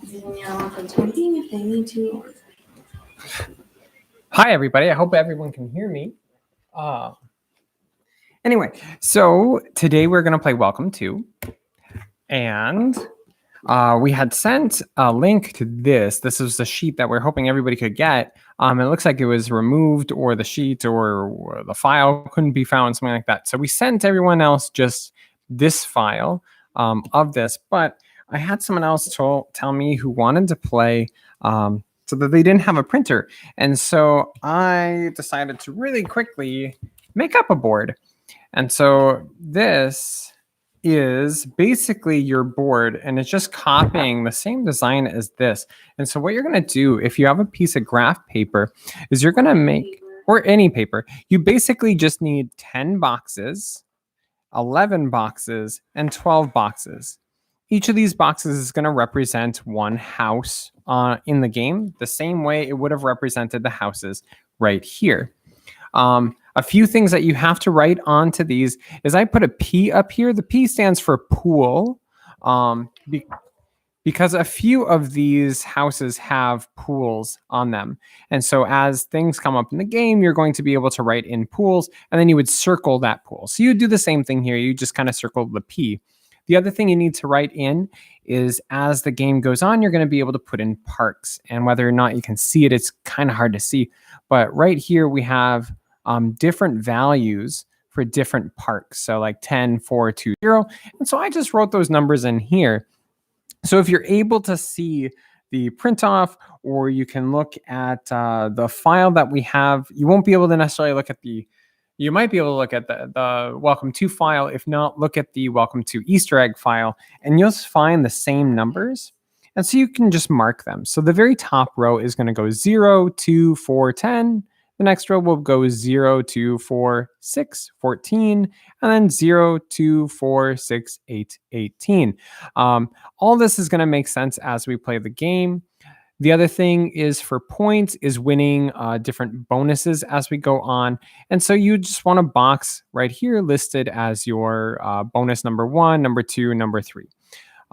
If they need to. Hi, everybody. I hope everyone can hear me. Anyway, so today we're going to play Welcome To. And we had sent a link to this. This was the sheet that we're hoping everybody could get. It looks like it was removed, or the sheet or the file couldn't be found, something like that. So we sent everyone else just this file of this. But I had someone else tell me who wanted to play so that they didn't have a printer. And so I decided to really quickly make up a board. And so this is basically your board, and it's just copying the same design as this. And so what you're going to do, if you have a piece of graph paper, is you're going to make, or any paper, you basically just need 10 boxes, 11 boxes, and 12 boxes. Each of these boxes is going to represent one house in the game, the same way it would have represented the houses right here. A few things that you have to write onto these is I put a P up here. The P stands for pool, because a few of these houses have pools on them. And so as things come up in the game, you're going to be able to write in pools, and then you would circle that pool. So you do the same thing here. You just kind of circle the P. The other thing you need to write in is as the game goes on, you're going to be able to put in parks. And whether or not you can see it, it's kind of hard to see. But right here we have different values for different parks. So like 10, 4, 2, 0. And so I just wrote those numbers in here. So if you're able to see the print off, or you can look at the file that we have, you won't be able to necessarily look at you might be able to look at the Welcome To file. If not, look at the Welcome To Easter egg file, and you'll find the same numbers. And so you can just mark them. So the very top row is going to go 0, 2, 4, 10. The next row will go 0, 2, 4, 6, 14, and then 0, 2, 4, 6, 8, 18. All this is going to make sense as we play the game. The other thing is for points is winning different bonuses as we go on. And so you just want a box right here listed as your bonus number 1, number 2, number 3.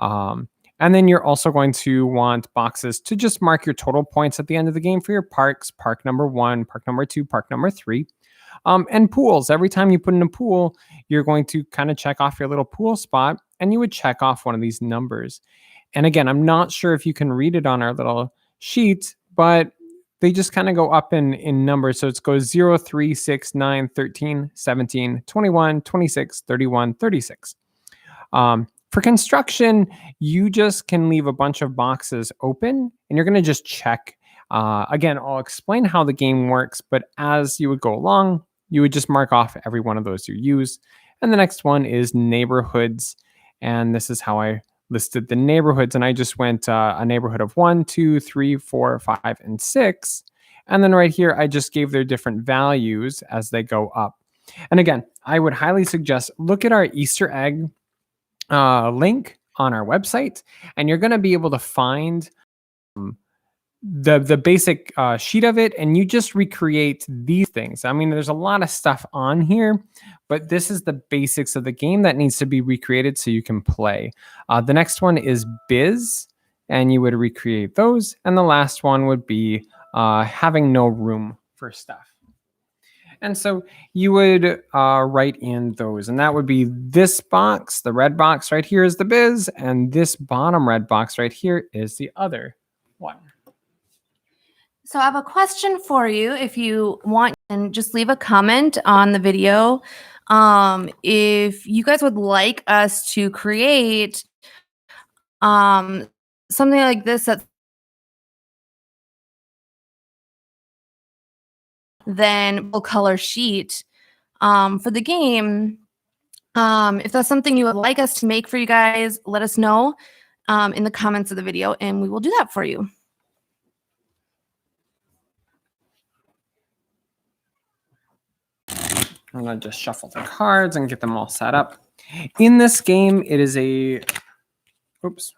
And then you're also going to want boxes to just mark your total points at the end of the game for your parks, park number 1, park number 2, park number 3. And pools. Every time you put in a pool, you're going to kind of check off your little pool spot, and you would check off one of these numbers. And again, I'm not sure if you can read it on our little sheet, but they just kind of go up in numbers. So it goes 0, 3, 6, 9, 13, 17, 21, 26, 31, 36. For construction, you just can leave a bunch of boxes open, and you're going to just check. Again, I'll explain how the game works, but as you would go along, you would just mark off every one of those you use. And the next one is neighborhoods. And this is how I listed the neighborhoods. And I just went a neighborhood of 1, 2, 3, 4, 5, and 6. And then right here, I just gave their different values as they go up. And again, I would highly suggest look at our Easter egg link on our website, and you're going to be able to find the basic sheet of it, and you just recreate these things. I mean, there's a lot of stuff on here, but this is the basics of the game that needs to be recreated so you can play. The next one is biz, and you would recreate those. And the last one would be having no room for stuff. And so you would write in those, and that would be this box. The red box right here is the biz, and this bottom red box right here is the other one. So I have a question for you. If you want, and just leave a comment on the video. If you guys would like us to create something like this, that's then full color sheet for the game. If that's something you would like us to make for you guys, let us know in the comments of the video, and we will do that for you. I'm going to just shuffle the cards and get them all set up. In this game, it is oops.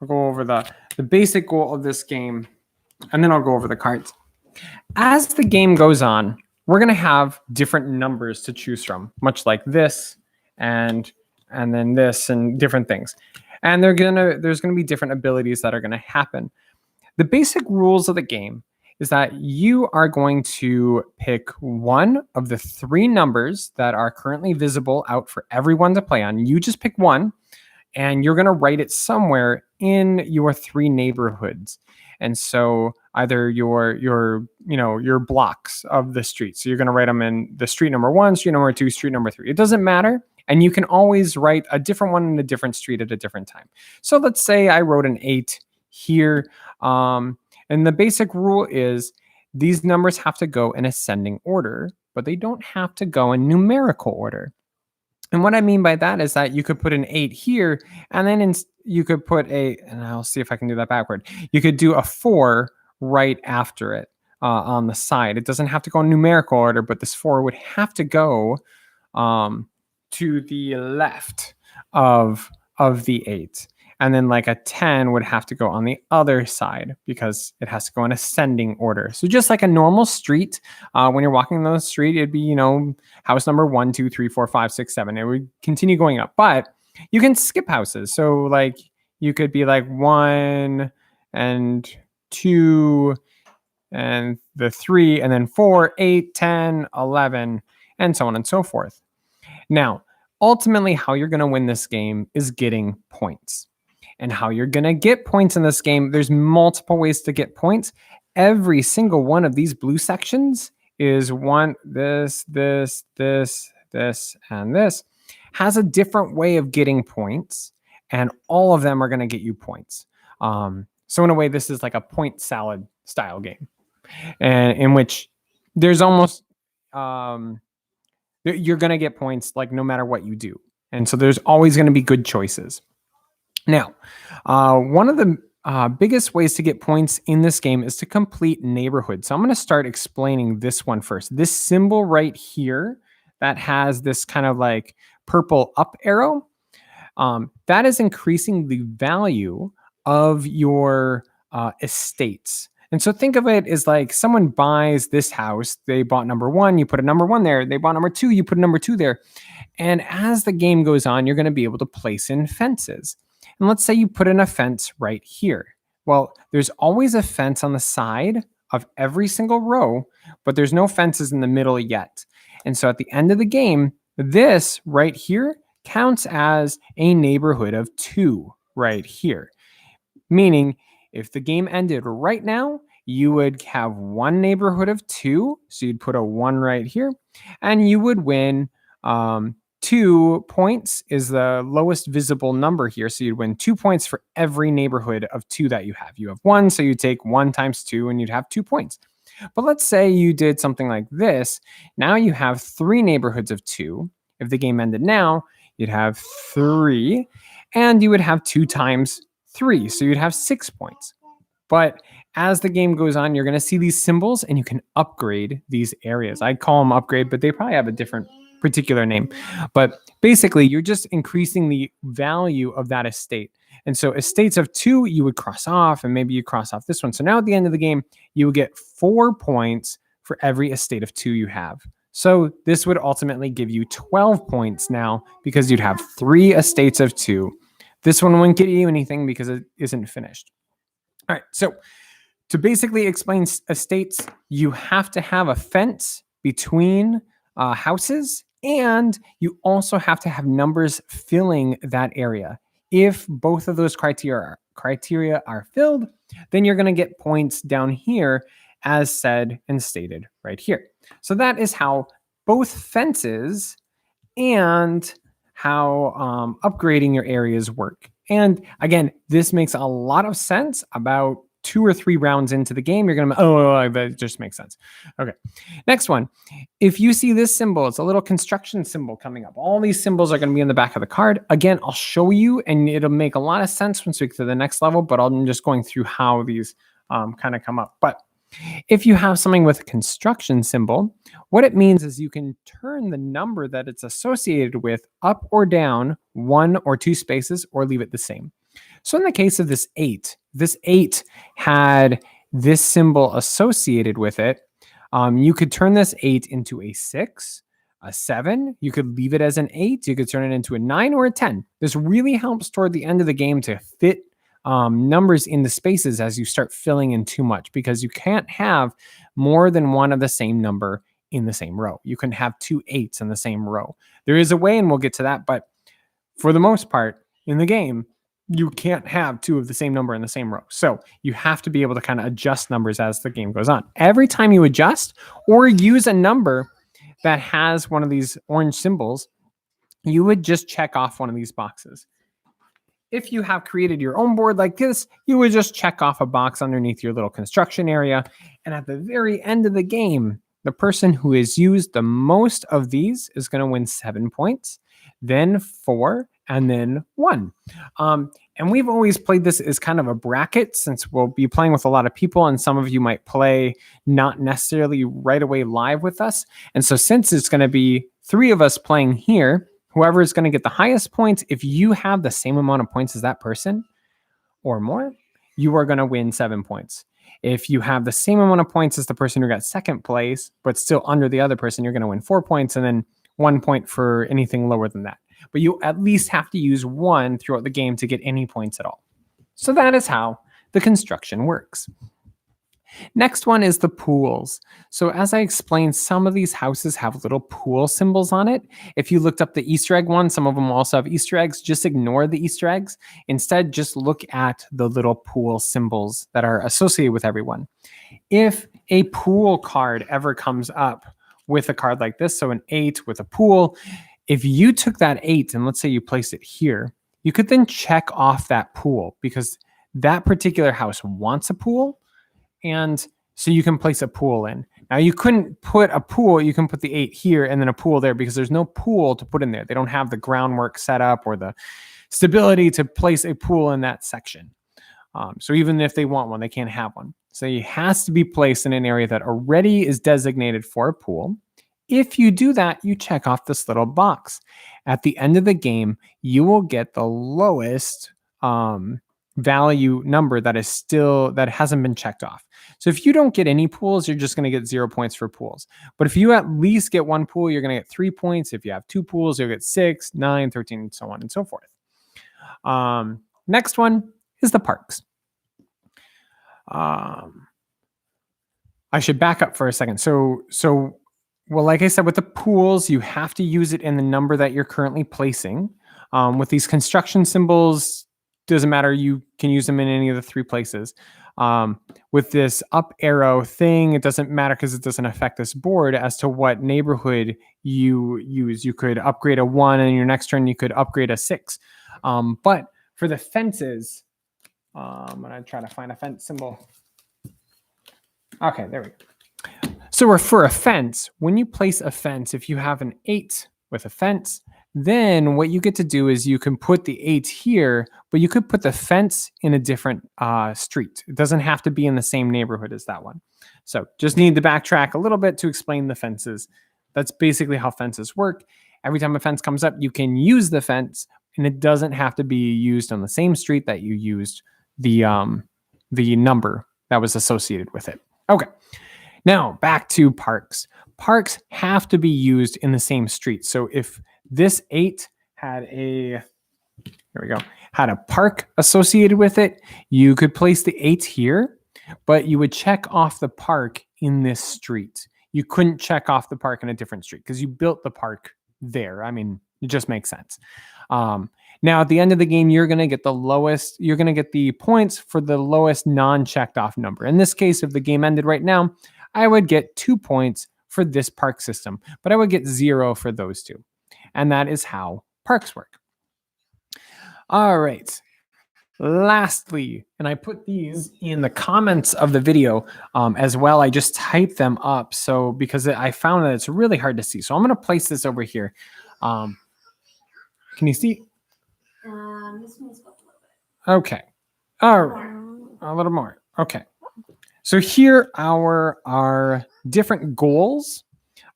I'll go over the basic goal of this game, and then I'll go over the cards. As the game goes on, we're going to have different numbers to choose from, much like this and then this and different things. And there's gonna be different abilities that are gonna happen. The basic rules of the game is that you are going to pick one of the 3 numbers that are currently visible out for everyone to play on. You just pick one, and you're going to write it somewhere in your 3 neighborhoods. And so either your blocks of the street. So you're going to write them in the street number 1, street number 2, street number 3. It doesn't matter. And you can always write a different one in a different street at a different time. So let's say I wrote an 8 here. And the basic rule is these numbers have to go in ascending order, but they don't have to go in numerical order. And what I mean by that is that you could put an 8 here, and then you could put and I'll see if I can do that backward. You could do a 4 right after it on the side. It doesn't have to go in numerical order, but this 4 would have to go to the left of the 8. And then like a 10 would have to go on the other side because it has to go in ascending order. So just like a normal street, when you're walking down the street, it'd be, house number 1, 2, 3, 4, 5, 6, 7. It would continue going up, but you can skip houses. So like you could be like 1 and 2 and the 3 and then 4, 8, 10, 11, and so on and so forth. Now, ultimately, how you're going to win this game is getting points. And how you're going to get points in this game, there's multiple ways to get points. Every single one of these blue sections is this, and this has a different way of getting points. And all of them are going to get you points. So in a way, this is like a point salad style game. And in which there's almost, you're going to get points like no matter what you do. And so there's always going to be good choices. Now, one of the biggest ways to get points in this game is to complete neighborhoods. So I'm going to start explaining this one first. This symbol right here that has this kind of like purple up arrow, that is increasing the value of your estates. And so think of it as like someone buys this house. They bought number 1, you put a number 1 there. They bought number 2, you put a number 2 there. And as the game goes on, you're going to be able to place in fences. And let's say you put in a fence right here. Well, there's always a fence on the side of every single row, but there's no fences in the middle yet. And so at the end of the game, this right here counts as a neighborhood of 2 right here. Meaning, if the game ended right now, you would have one neighborhood of 2. So you'd put a 1 right here, and you would win 2 points is the lowest visible number here. So you'd win 2 points for every neighborhood of 2 that you have. You have 1, so you take 1 times 2 and you'd have 2 points. But let's say you did something like this. Now you have 3 neighborhoods of 2. If the game ended now, you'd have 3 and you would have 2 times 3. So you'd have 6 points. But as the game goes on, you're going to see these symbols and you can upgrade these areas. I'd call them upgrade, but they probably have a different particular name. But basically, you're just increasing the value of that estate. And so estates of 2, you would cross off, and maybe you cross off this one. So now at the end of the game, you would get 4 points for every estate of 2 you have. So this would ultimately give you 12 points now because you'd have 3 estates of 2. This one wouldn't get you anything because it isn't finished. All right, so to basically explain estates, you have to have a fence between houses, and you also have to have numbers filling that area. If both of those criteria are filled, then you're going to get points down here as said and stated right here. So that is how both fences and how upgrading your areas work. And again, this makes a lot of sense about 2 or 3 rounds into the game. You're going to, that just makes sense. Okay. Next one. If you see this symbol, it's a little construction symbol coming up. All these symbols are going to be in the back of the card. Again, I'll show you and it'll make a lot of sense once we get to the next level, but I'm just going through how these kind of come up. But if you have something with a construction symbol, what it means is you can turn the number that it's associated with up or down 1 or 2 spaces or leave it the same. So in the case of this 8 had this symbol associated with it. You could turn this 8 into a 6, a 7. You could leave it as an 8. You could turn it into a 9 or a 10. This really helps toward the end of the game to fit numbers into spaces as you start filling in too much, because you can't have more than one of the same number in the same row. You can have 2 8s in the same row. There is a way, and we'll get to that, but for the most part in the game, you can't have 2 of the same number in the same row. So you have to be able to kind of adjust numbers as the game goes on. Every time you adjust or use a number that has one of these orange symbols, you would just check off one of these boxes. If you have created your own board like this, you would just check off a box underneath your little construction area. And at the very end of the game, the person who has used the most of these is going to win 7 points, then 4, and then 1. And we've always played this as kind of a bracket, since we'll be playing with a lot of people, and some of you might play not necessarily right away live with us. And so since it's going to be 3 of us playing here, whoever is going to get the highest points, if you have the same amount of points as that person or more, you are going to win 7 points. If you have the same amount of points as the person who got second place, but still under the other person, you're going to win 4 points, and then 1 point for anything lower than that. But you at least have to use 1 throughout the game to get any points at all. So that is how the construction works. Next one is the pools. So as I explained, some of these houses have little pool symbols on it. If you looked up the Easter egg one, some of them also have Easter eggs. Just ignore the Easter eggs. Instead, just look at the little pool symbols that are associated with everyone. If a pool card ever comes up with a card like this, so an 8 with a pool, if you took that 8 and let's say you place it here, you could then check off that pool, because that particular house wants a pool. And so you can place a pool in. Now you couldn't put a pool, you can put the 8 here and then a pool there, because there's no pool to put in there. They don't have the groundwork set up or the stability to place a pool in that section. So even if they want one, they can't have one. So it has to be placed in an area that already is designated for a pool. If you do that, you check off this little box. At the end of the game, you will get the lowest value number that hasn't been checked off. So if you don't get any pools, you're just going to get 0 points for pools. But if you at least get 1 pool, you're going to get 3 points. If you have 2 pools, you'll get 6, 9, 13, and so on and so forth. Next one is the parks. I should back up for a second. Well, like I said, with the pools, you have to use it in the number that you're currently placing. With these construction symbols, doesn't matter. You can use them in any of the 3 places. With this up arrow thing, it doesn't matter because it doesn't affect this board as to what neighborhood you use. You could upgrade a 1, and in your next turn, you could upgrade a 6. But for the fences, I'm going to try to find a fence symbol. Okay, there we go. So for a fence, when you place a fence, if you have an 8 with a fence, then what you get to do is you can put the 8 here, but you could put the fence in a different street. It doesn't have to be in the same neighborhood as that one. So just need to backtrack a little bit to explain the fences. That's basically how fences work. Every time a fence comes up, you can use the fence, and it doesn't have to be used on the same street that you used the number that was associated with it. Okay. Now back to parks. Parks have to be used in the same street. So if this 8 had a park associated with it, you could place the 8 here, but you would check off the park in this street. You couldn't check off the park in a different street because you built the park there. I mean, it just makes sense. Now at the end of the game, you're going to get the points for the lowest non-checked off number. In this case, if the game ended right now, I would get 2 points for this park system, but I would get 0 for those 2. And that is how parks work. All right. Lastly, and I put these in the comments of the video as well. I just typed them up because I found that it's really hard to see. So I'm going to place this over here. Can you see? This one's up a little bit. Okay. All right. A little more. Okay. So here are different goals.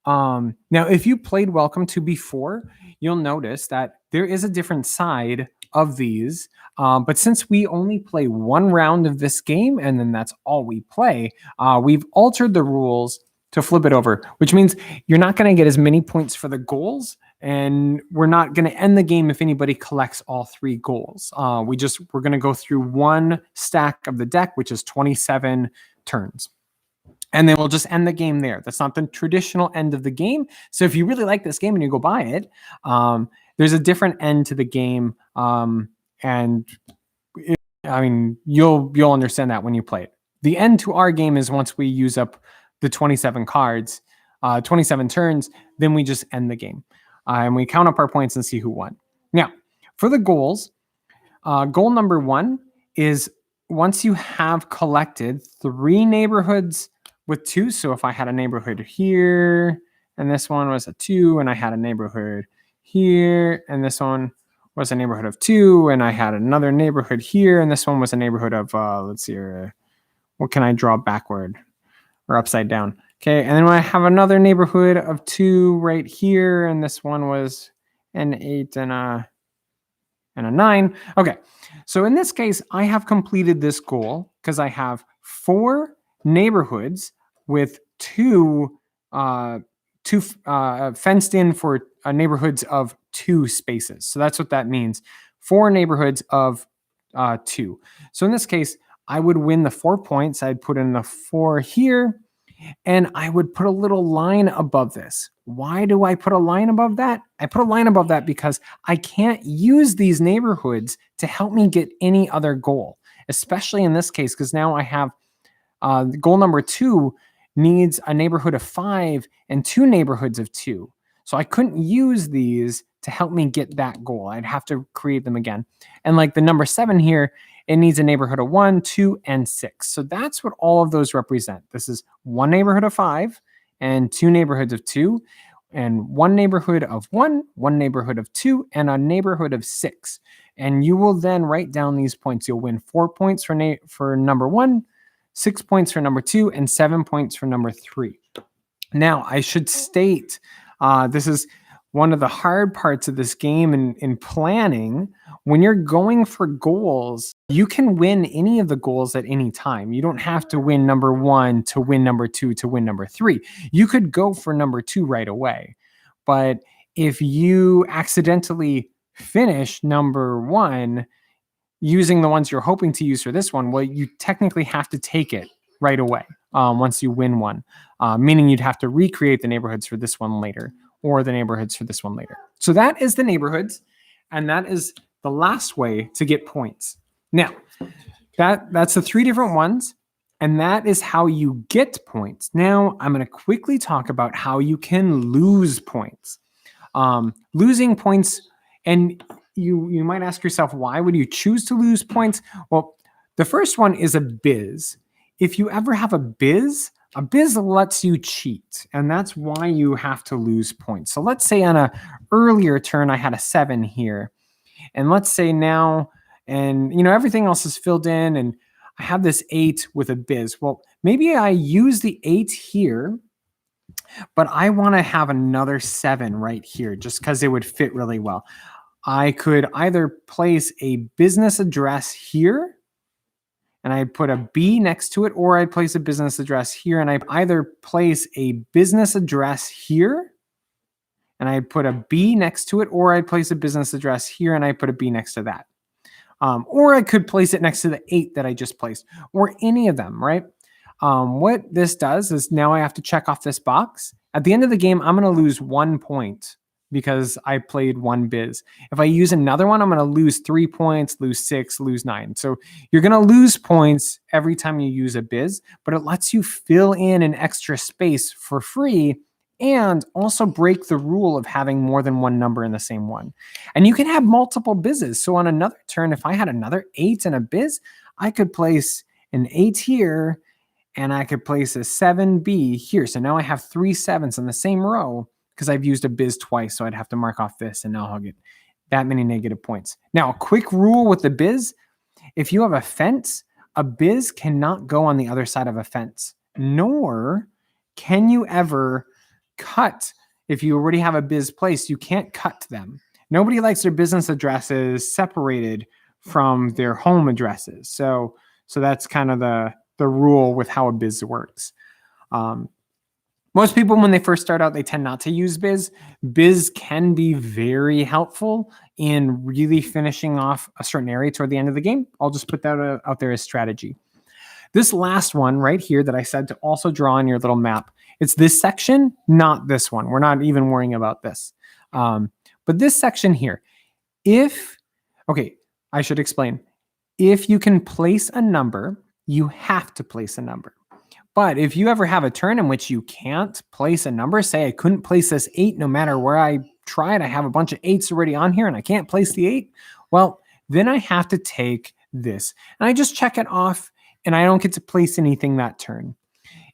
Now, if you played Welcome to before, you'll notice that there is a different side of these. But since we only play 1 round of this game, and then that's all we play, we've altered the rules to flip it over, which means you're not going to get as many points for the goals, and we're not going to end the game if anybody collects all 3 goals. We're going to go through one stack of the deck, which is 27 turns. And then we'll just end the game there. That's not the traditional end of the game. So if you really like this game and you go buy it, there's a different end to the game. You'll understand that when you play it. The end to our game is once we use up the 27 cards, 27 turns, then we just end the game. And we count up our points and see who won. Now, for the goals, goal number 1 is once you have collected 3 neighborhoods with 2. So if I had a neighborhood here, and this one was a 2, and I had a neighborhood here, and this one was a neighborhood of 2, and I had another neighborhood here, and this one was a neighborhood of, let's see here, what can I draw backward or upside down? Okay, and then when I have another neighborhood of 2 right here, and this one was an 8 and a 9. Okay, so in this case, I have completed this goal because I have 4 neighborhoods with 2 fenced in for neighborhoods of 2 spaces. So that's what that means. 4 neighborhoods of 2. So in this case, I would win the 4 points. I'd put in the 4 here, and I would put a little line above this. Why do I put a line above that? I put a line above that because I can't use these neighborhoods to help me get any other goal, especially in this case, because now I have goal number 2 needs a neighborhood of 5 and 2 neighborhoods of 2. So I couldn't use these to help me get that goal. I'd have to create them again. And like the number 7 here, it needs a neighborhood of 1, 2, and 6. So that's what all of those represent. This is 1 neighborhood of 5 and 2 neighborhoods of 2, and 1 neighborhood of 1, 1 neighborhood of 2, and a neighborhood of 6. And you will then write down these points. You'll win 4 points for number 1, 6 points for number 2, and 7 points for number 3. Now, I should state, this is one of the hard parts of this game in planning. When you're going for goals, you can win any of the goals at any time. You don't have to win number 1 to win number 2 to win number 3. You could go for number 2 right away. But if you accidentally finish number 1 using the ones you're hoping to use for this one, well, you technically have to take it right away once you win one, meaning you'd have to recreate the neighborhoods for this one later, or the neighborhoods for this one later. So that is the neighborhoods, and that is the last way to get points. Now, that's the 3 different ones, and that is how you get points. Now, I'm going to quickly talk about how you can lose points. Losing points, and you might ask yourself, why would you choose to lose points? Well, the first one is a biz. If you ever have a biz lets you cheat, and that's why you have to lose points. So let's say on a earlier turn, I had a 7 here, and let's say now, and everything else is filled in, and I have this 8 with a biz. Well, maybe I use the 8 here, but I want to have another 7 right here just because it would fit really well. I could either place a business address here, and I put a B next to it, or I place a business address here, and I either place a business address here, and I put a B next to it, or I place a business address here, and I put a B next to that. Or I could place it next to the 8 that I just placed, or any of them, right? What this does is now I have to check off this box. At the end of the game, I'm going to lose 1 point because I played 1 biz. If I use another one, I'm going to lose 3 points, lose 6, lose 9. So you're going to lose points every time you use a biz, but it lets you fill in an extra space for free and also break the rule of having more than one number in the same one. And you can have multiple bizes. So on another turn, if I had another 8 and a biz, I could place an 8 here, and I could place a 7B here. So now I have 3 7s in the same row because I've used a biz twice. So I'd have to mark off this, and now I'll get that many negative points. Now, a quick rule with the biz: if you have a fence, a biz cannot go on the other side of a fence, nor can you ever cut. If you already have a biz placed, you can't cut them. Nobody likes their business addresses separated from their home addresses. So that's kind of the rule with how a biz works. Most people, when they first start out, they tend not to use Biz. Biz can be very helpful in really finishing off a certain area toward the end of the game. I'll just put that out there as strategy. This last one right here that I said to also draw on your little map, it's this section, not this one. We're not even worrying about this. But this section here, I should explain. If you can place a number, you have to place a number. But if you ever have a turn in which you can't place a number, say I couldn't place this 8 no matter where I tried, I have a bunch of 8s already on here and I can't place the 8, well, then I have to take this. And I just check it off and I don't get to place anything that turn.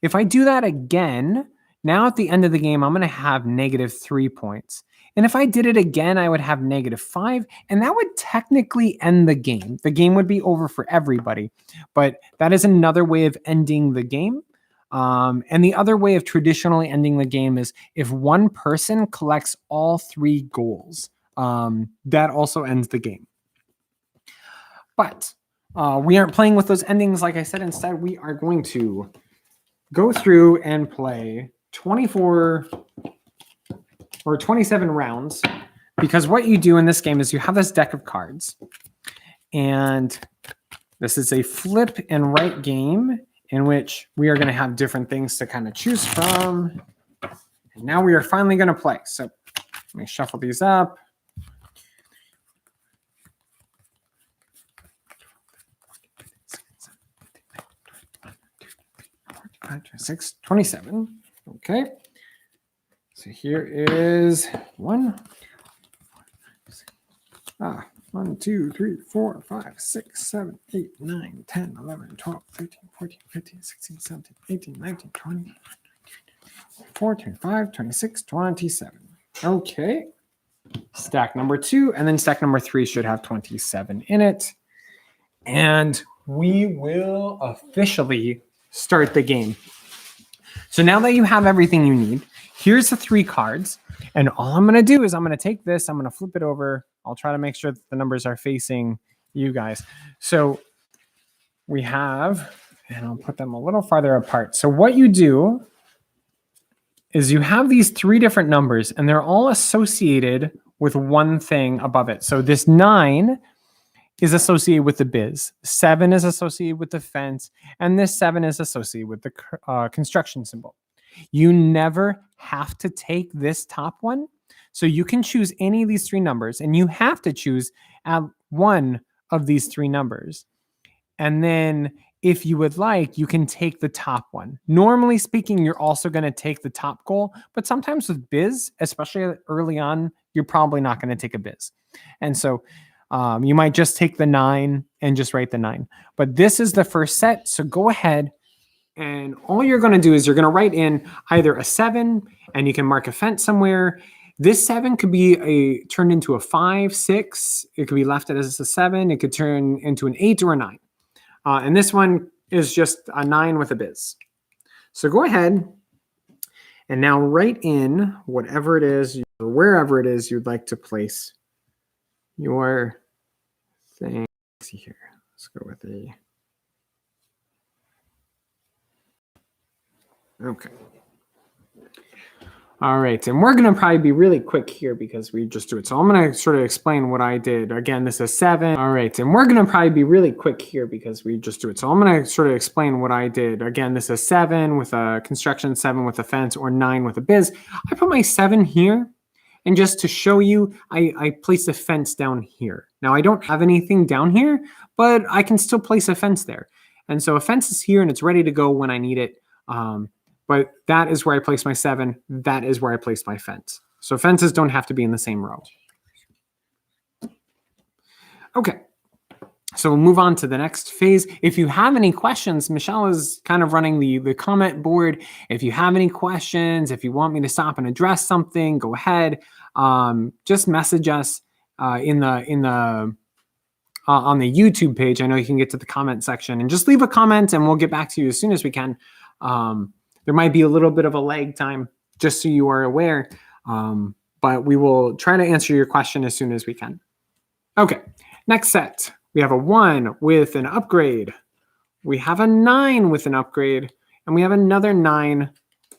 If I do that again, now at the end of the game, I'm going to have -3 points. And if I did it again, I would have -5, and that would technically end the game. The game would be over for everybody, but that is another way of ending the game. And the other way of traditionally ending the game is if one person collects all 3 goals. That also ends the game. But we aren't playing with those endings, like I said. Instead, we are going to go through and play 24 or 27 rounds, because what you do in this game is you have this deck of cards, and this is a flip and right game in which we are going to have different things to kind of choose from. And now we are finally going to play. So let me shuffle these up. Six, 27. Okay. So here is 1, 2, 3, 4, 5, 6, 7, 8, 9, 10, 11, 12, 13, 14, 15, 16, 17, 18, 19, 20, 24, 25, 26, 27. Okay. Stack number 2, and then stack number 3 should have 27 in it. And we will officially start the game. So now that you have everything you need, here's the 3 cards. And all I'm going to do is I'm going to take this, I'm going to flip it over. I'll try to make sure that the numbers are facing you guys. So we have, and I'll put them a little farther apart. So what you do is you have these 3 different numbers, and they're all associated with one thing above it. So this 9 is associated with the biz, 7 is associated with the fence, and this 7 is associated with the construction symbol. You never have to take this top one. So you can choose any of these 3 numbers, and you have to choose one of these 3 numbers. And then if you would like, you can take the top one. Normally speaking, you're also going to take the top goal, but sometimes with biz, especially early on, you're probably not going to take a biz. And so you might just take the 9 and just write the 9. But this is the first set, so go ahead. And all you're going to do is you're going to write in either a 7, and you can mark a fence somewhere. This 7 could be turned into a 5, 6. It could be left as a 7. It could turn into an 8 or a 9. And this one is just a 9 with a biz. So go ahead and now write in whatever it is or wherever it is you'd like to place your thing. Let's see here. Let's go with a. Okay. All right, and we're going to probably be really quick here because we just do it. So I'm going to sort of explain what I did. Again, this is 7. All right, and we're going to probably be really quick here because we just do it. So I'm going to sort of explain what I did. Again, this is 7 with a construction, 7 with a fence, or 9 with a biz. I put my 7 here, and just to show you, I placed a fence down here. Now, I don't have anything down here, but I can still place a fence there. And so a fence is here, and it's ready to go when I need it. But that is where I place my 7. That is where I place my fence. So fences don't have to be in the same row. Okay. So we'll move on to the next phase. If you have any questions, Michelle is kind of running the comment board. If you have any questions, if you want me to stop and address something, go ahead. Just message us on the YouTube page. I know you can get to the comment section and just leave a comment, and we'll get back to you as soon as we can. There might be a little bit of a lag time, just so you are aware, but we will try to answer your question as soon as we can. Okay, next set. We have a 1 with an upgrade. We have a 9 with an upgrade, and we have another 9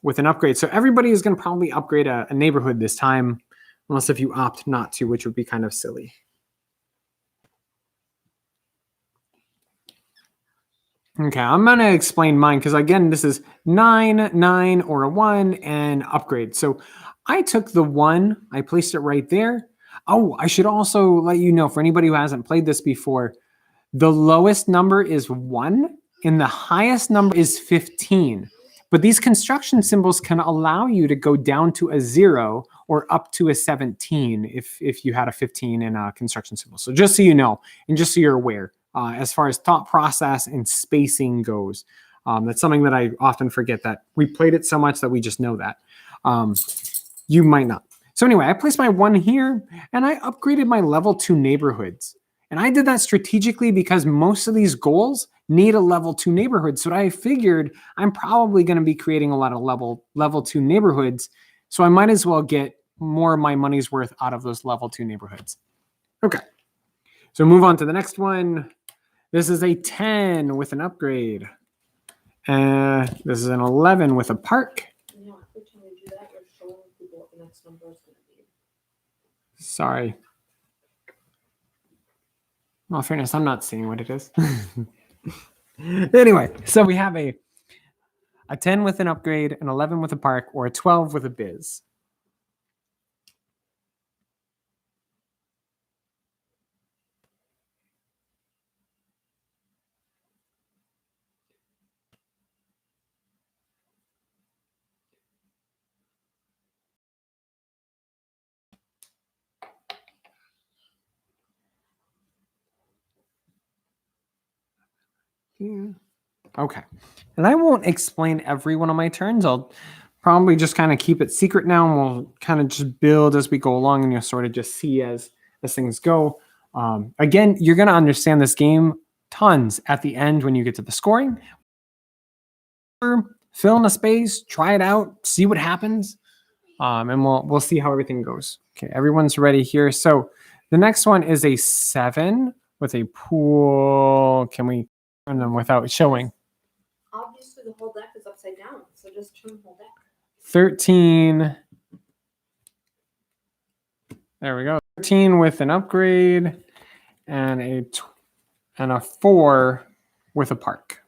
with an upgrade. So everybody is going to probably upgrade a neighborhood this time, unless if you opt not to, which would be kind of silly. Okay, I'm going to explain mine because, again, this is 9, 9, or a 1, and upgrade. So I took the 1, I placed it right there. Oh, I should also let you know, for anybody who hasn't played this before, the lowest number is 1, and the highest number is 15. But these construction symbols can allow you to go down to a 0 or up to a 17 if you had a 15 in a construction symbol. So just so you know, and just so you're aware. As far as thought process and spacing goes. That's something that I often forget, that we played it so much that we just know that. You might not. So anyway, I placed my 1 here and I upgraded my level 2 neighborhoods. And I did that strategically because most of these goals need a level 2 neighborhood. So I figured I'm probably going to be creating a lot of level 2 neighborhoods. So I might as well get more of my money's worth out of those level 2 neighborhoods. Okay. So move on to the next one. This is a 10 with an upgrade. This is an 11 with a park. You know, every time we do that, we're showing people what the next number is going to be. Sorry. Well, in fairness, I'm not seeing what it is. Anyway, so we have a 10 with an upgrade, an 11 with a park, or a 12 with a biz. Okay. And I won't explain every one of my turns. I'll probably just kind of keep it secret now, and we'll kind of just build as we go along, and you'll sort of just see as things go. Again, you're going to understand this game tons at the end when you get to the scoring. Fill in a space, try it out, see what happens, and we'll see how everything goes. Okay, everyone's ready here. So the next one is a 7 with a pool. Can we turn them without showing? Obviously, the whole deck is upside down, so just turn the whole deck. 13. There we go. 13 with an upgrade and a 4 with a park.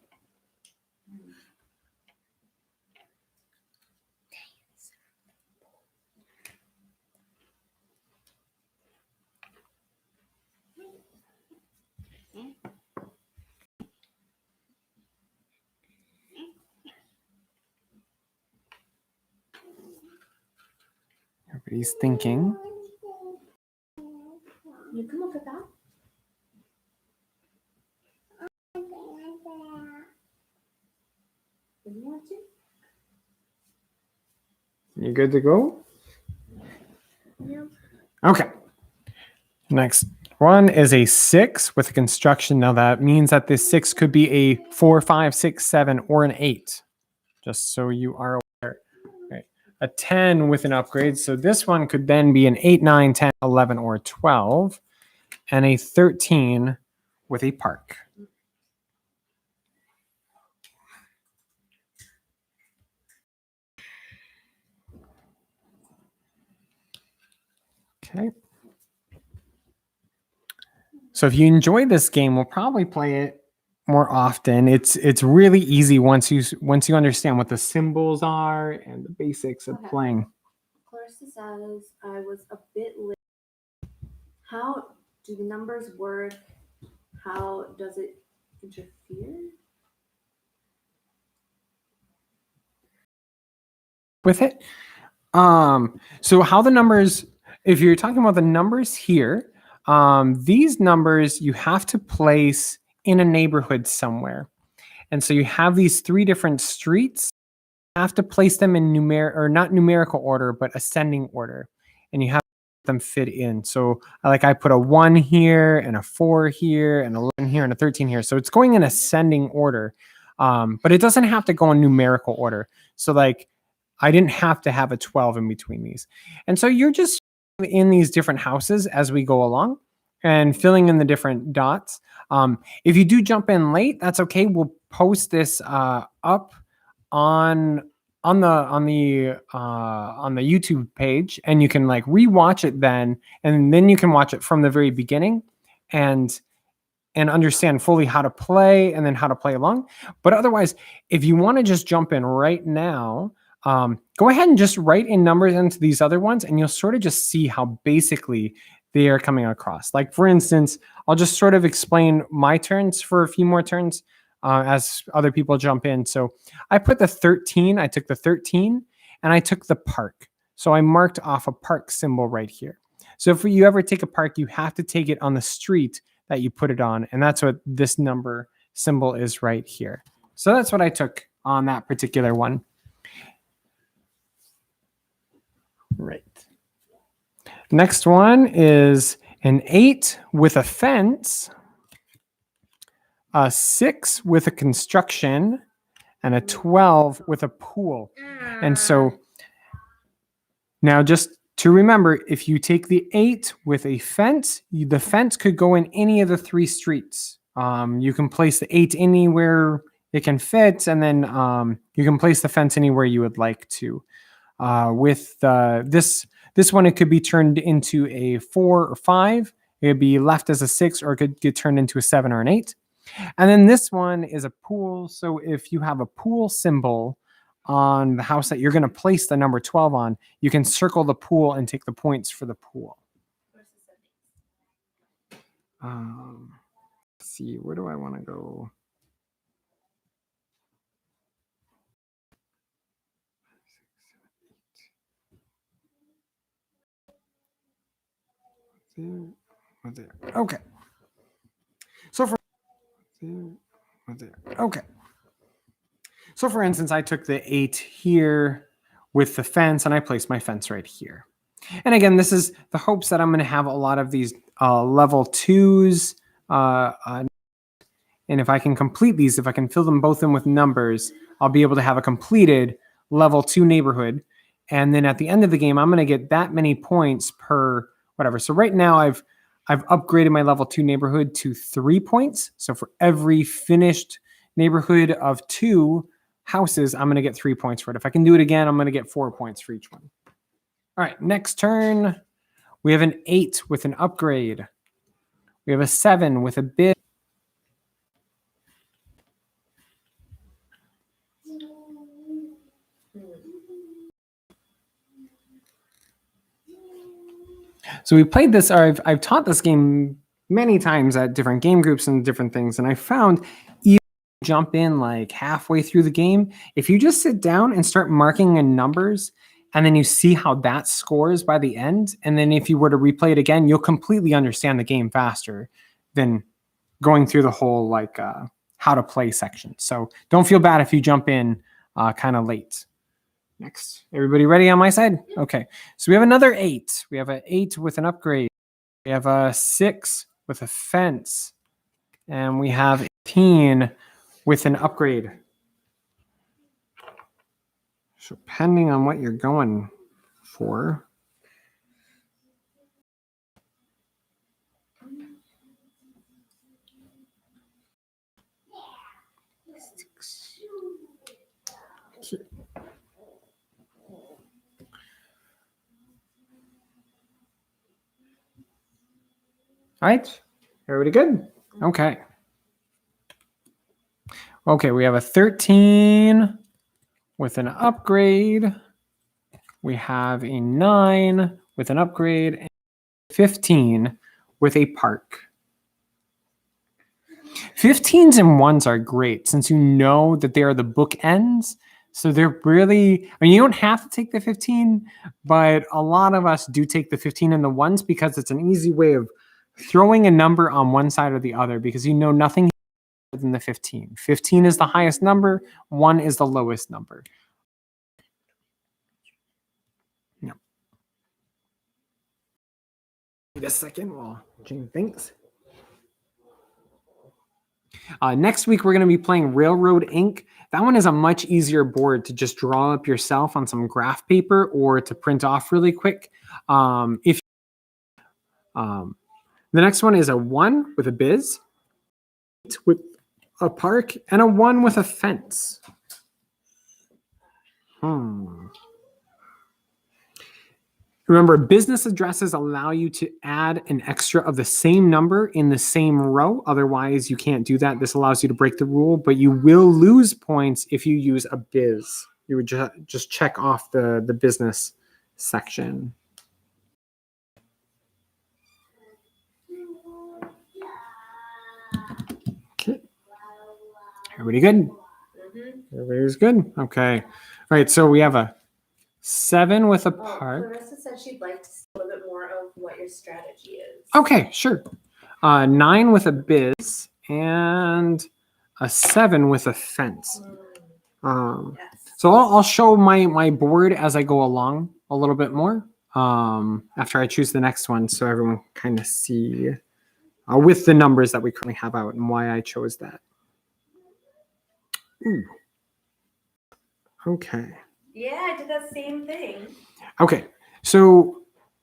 Everybody's thinking. You can look at that. If you want to. You good to go? Yeah. Okay. Next one is a 6 with a construction. Now that means that this 6 could be a 4, 5, 6, 7, or an 8. Just so you are aware. Right. A 10 with an upgrade. So this one could then be an 8, 9, 10, 11, or 12. And a 13 with a park. Okay. So if you enjoy this game, we'll probably play it more often. It's really easy once you understand what the symbols are and the basics of Okay. playing. Clarissa says I was a bit late. How do the numbers work? How does it interfere? With it. So how the numbers, if you're talking about the numbers here, these numbers you have to place in a neighborhood somewhere. And so you have these 3 different streets. You have to place them in not numerical order, but ascending order. And you have them fit in. So I put a 1 here and a 4 here and a 11 here and a 13 here. So it's going in ascending order. But it doesn't have to go in numerical order. So I didn't have to have a 12 in between these. And so you're just in these different houses as we go along and filling in the different dots. If you do jump in late, that's okay. We'll post this up on on the YouTube page, and you can like rewatch it then, and then you can watch it from the very beginning and understand fully how to play and then how to play along. But otherwise, if you want to just jump in right now, go ahead and just write in numbers into these other ones, and you'll sort of just see how basically they are coming across. Like for instance, I'll just sort of explain my turns for a few more turns as other people jump in. So I put the 13, I took the 13, and I took the park. So I marked off a park symbol right here. So if you ever take a park, you have to take it on the street that you put it on. And that's what this number symbol is right here. So that's what I took on that particular one. Right. Next one is an 8 with a fence, a 6 with a construction, and a 12 with a pool. And so now just to remember, if you take the 8 with a fence, the fence could go in any of the 3 streets. You can place the 8 anywhere it can fit, and then you can place the fence anywhere you would like to. With this one, it could be turned into a 4 or 5. It could be left as a 6, or it could get turned into a 7 or an 8. And then this one is a pool. So if you have a pool symbol on the house that you're going to place the number 12 on, you can circle the pool and take the points for the pool. Let's see, where do I want to go? Okay. So for instance, I took the 8 here with the fence, and I placed my fence right here. And again, this is the hopes that I'm going to have a lot of these level 2s. And if I can complete these, if I can fill them both in with numbers, I'll be able to have a completed level 2 neighborhood. And then at the end of the game, I'm going to get that many points per whatever. So right now I've upgraded my level 2 neighborhood to 3 points. So for every finished neighborhood of 2 houses, I'm going to get 3 points for it. If I can do it again, I'm going to get 4 points for each one. All right, next turn, we have an 8 with an upgrade. We have a 7 with a bid. So we played this, or I've taught this game many times at different game groups and different things, and I found even jump in like halfway through the game, if you just sit down and start marking in numbers, and then you see how that scores by the end, and then if you were to replay it again, you'll completely understand the game faster than going through the whole like how to play section. So don't feel bad if you jump in kind of late. Next, everybody ready on my side? Okay, so we have another 8. We have an 8 with an upgrade. We have a 6 with a fence. And we have 18 with an upgrade. So depending on what you're going for. All right, everybody good? Okay. Okay, we have a 13 with an upgrade. We have a 9 with an upgrade, and 15 with a park. 15s and 1s are great since you know that they are the bookends. So they're really, I mean, you don't have to take the 15, but a lot of us do take the 15 and the 1s because it's an easy way of throwing a number on one side or the other, because you know nothing than the 15. 15 is the highest number, 1 is the lowest number. No. Wait a second while Jane thinks. Next week, we're going to be playing Railroad Ink. That one is a much easier board to just draw up yourself on some graph paper or to print off really quick. The next one is a 1 with a biz, with a park, and a 1 with a fence. Remember, business addresses allow you to add an extra of the same number in the same row. Otherwise, you can't do that. This allows you to break the rule, but you will lose points if you use a biz. You would just check off the business section. Okay. Everybody good? Everybody's good? Okay. All right, so we have a 7 with a park. Clarissa said she'd like to see a little bit more of what your strategy is. Okay, sure. 9 with a biz and a 7 with a fence. Yes. So I'll show my board as I go along a little bit more after I choose the next one, so everyone kind of see with the numbers that we currently have out and why I chose that. Ooh. Okay. Yeah, I did that same thing. Okay, so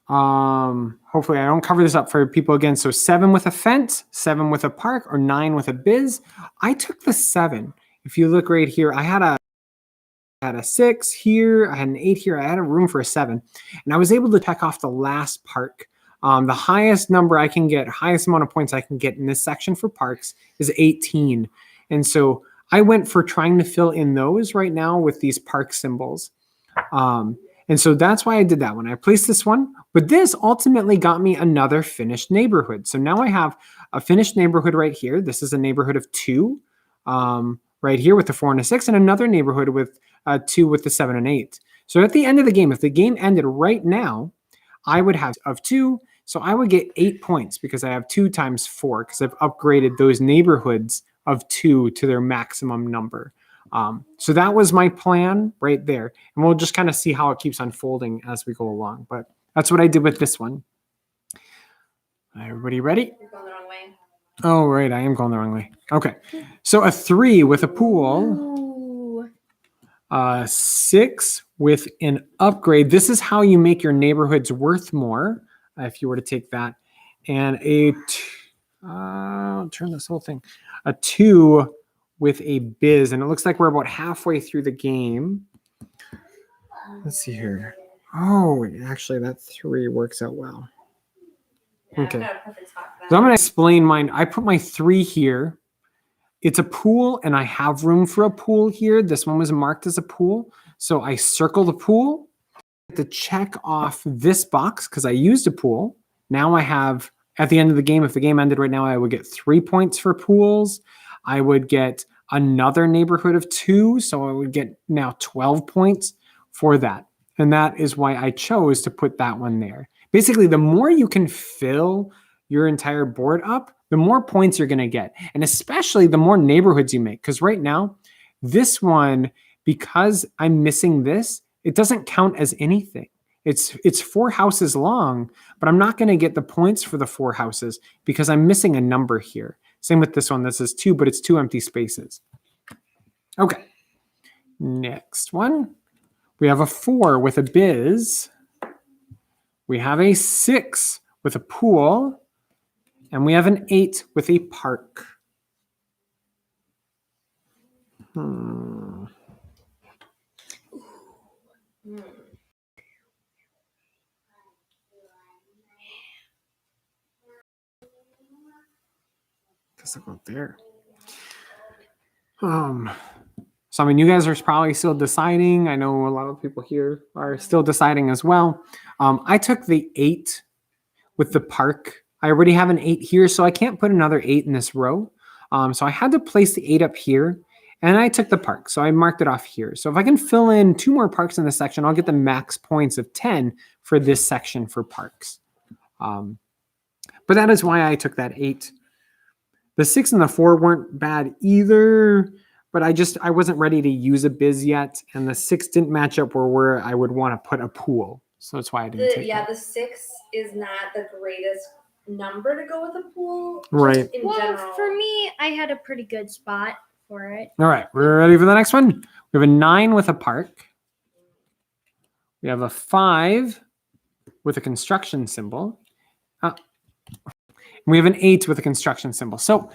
hopefully I don't cover this up for people again. So 7 with a fence, 7 with a park, or 9 with a biz. I took the 7. If you look right here, I had a 6 here, I had an 8 here, I had a room for a 7, and I was able to check off the last park. The highest number I can get, highest amount of points I can get in this section for parks is 18, and so I went for trying to fill in those right now with these park symbols. And so that's why I did that one. I placed this one, but this ultimately got me another finished neighborhood. So now I have a finished neighborhood right here. This is a neighborhood of 2 right here with the 4 and a 6, and another neighborhood with 2 with the 7 and 8. So at the end of the game, if the game ended right now, I would have of 2. So I would get 8 points because I have 2 times 4 because I've upgraded those neighborhoods of 2 to their maximum number. So that was my plan right there. And we'll just kind of see how it keeps unfolding as we go along. But that's what I did with this one. Everybody ready? You're going the wrong way. Oh, right. I am going the wrong way. Okay. So a 3 with a pool. 6 with an upgrade. This is how you make your neighborhoods worth more if you were to take that. And I'll turn this whole thing. A 2 with a biz. And it looks like we're about halfway through the game. Let's see here. Oh, actually, that 3 works out well. Yeah, Okay. I've got a perfect spot for that. So I'm going to explain mine. I put my 3 here. It's a pool, and I have room for a pool here. This one was marked as a pool. So I circle the pool to check off this box because I used a pool. Now I have, at the end of the game, if the game ended right now, I would get 3 points for pools. I would get another neighborhood of 2. So I would get now 12 points for that. And that is why I chose to put that one there. Basically, the more you can fill your entire board up, the more points you're going to get. And especially the more neighborhoods you make. Because right now, this one, because I'm missing this, it doesn't count as anything. It's 4 houses long, but I'm not going to get the points for the 4 houses because I'm missing a number here. Same with this one. This is 2, but it's 2 empty spaces. Okay. Next one. We have a 4 with a biz. We have a 6 with a pool. And we have an 8 with a park. Guess I'll go there. So I mean, you guys are probably still deciding. I know a lot of people here are still deciding as well. I took the 8 with the park. I already have an 8 here, so I can't put another 8 in this row. So I had to place the 8 up here, and I took the park. So I marked it off here. So if I can fill in 2 more parks in this section, I'll get the max points of 10 for this section for parks. But that is why I took that 8. The 6 and the 4 weren't bad either, but I wasn't ready to use a biz yet, and the 6 didn't match up where I would want to put a pool. So that's why I didn't take it. The 6 is not the greatest number to go with a pool. Right. In Well, general. for me, I had a pretty good spot for it. All right, we're ready for the next one. We have a 9 with a park. We have a 5 with a construction symbol. We have an 8 with a construction symbol. So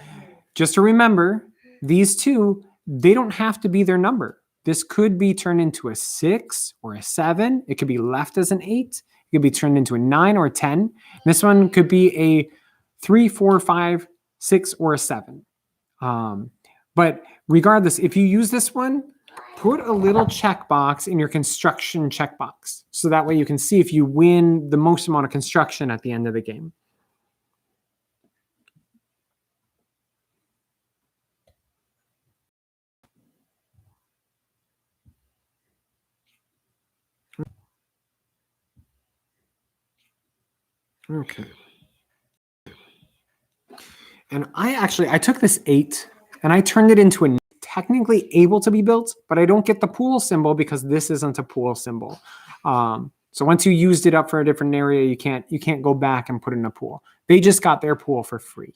just to remember, these 2, they don't have to be their number. this could be turned into a 6 or a 7. It could be left as an 8. It could be turned into a 9 or a 10. This one could be a 3, 4, 5, 6, or a 7. But regardless, if you use this one, put a little checkbox in your construction checkbox. So that way you can see if you win the most amount of construction at the end of the game. Okay. And I took this 8 and I turned it into a technically able to be built, but I don't get the pool symbol because this isn't a pool symbol. So once you used it up for a different area, you can't go back and put in a pool. They just got their pool for free.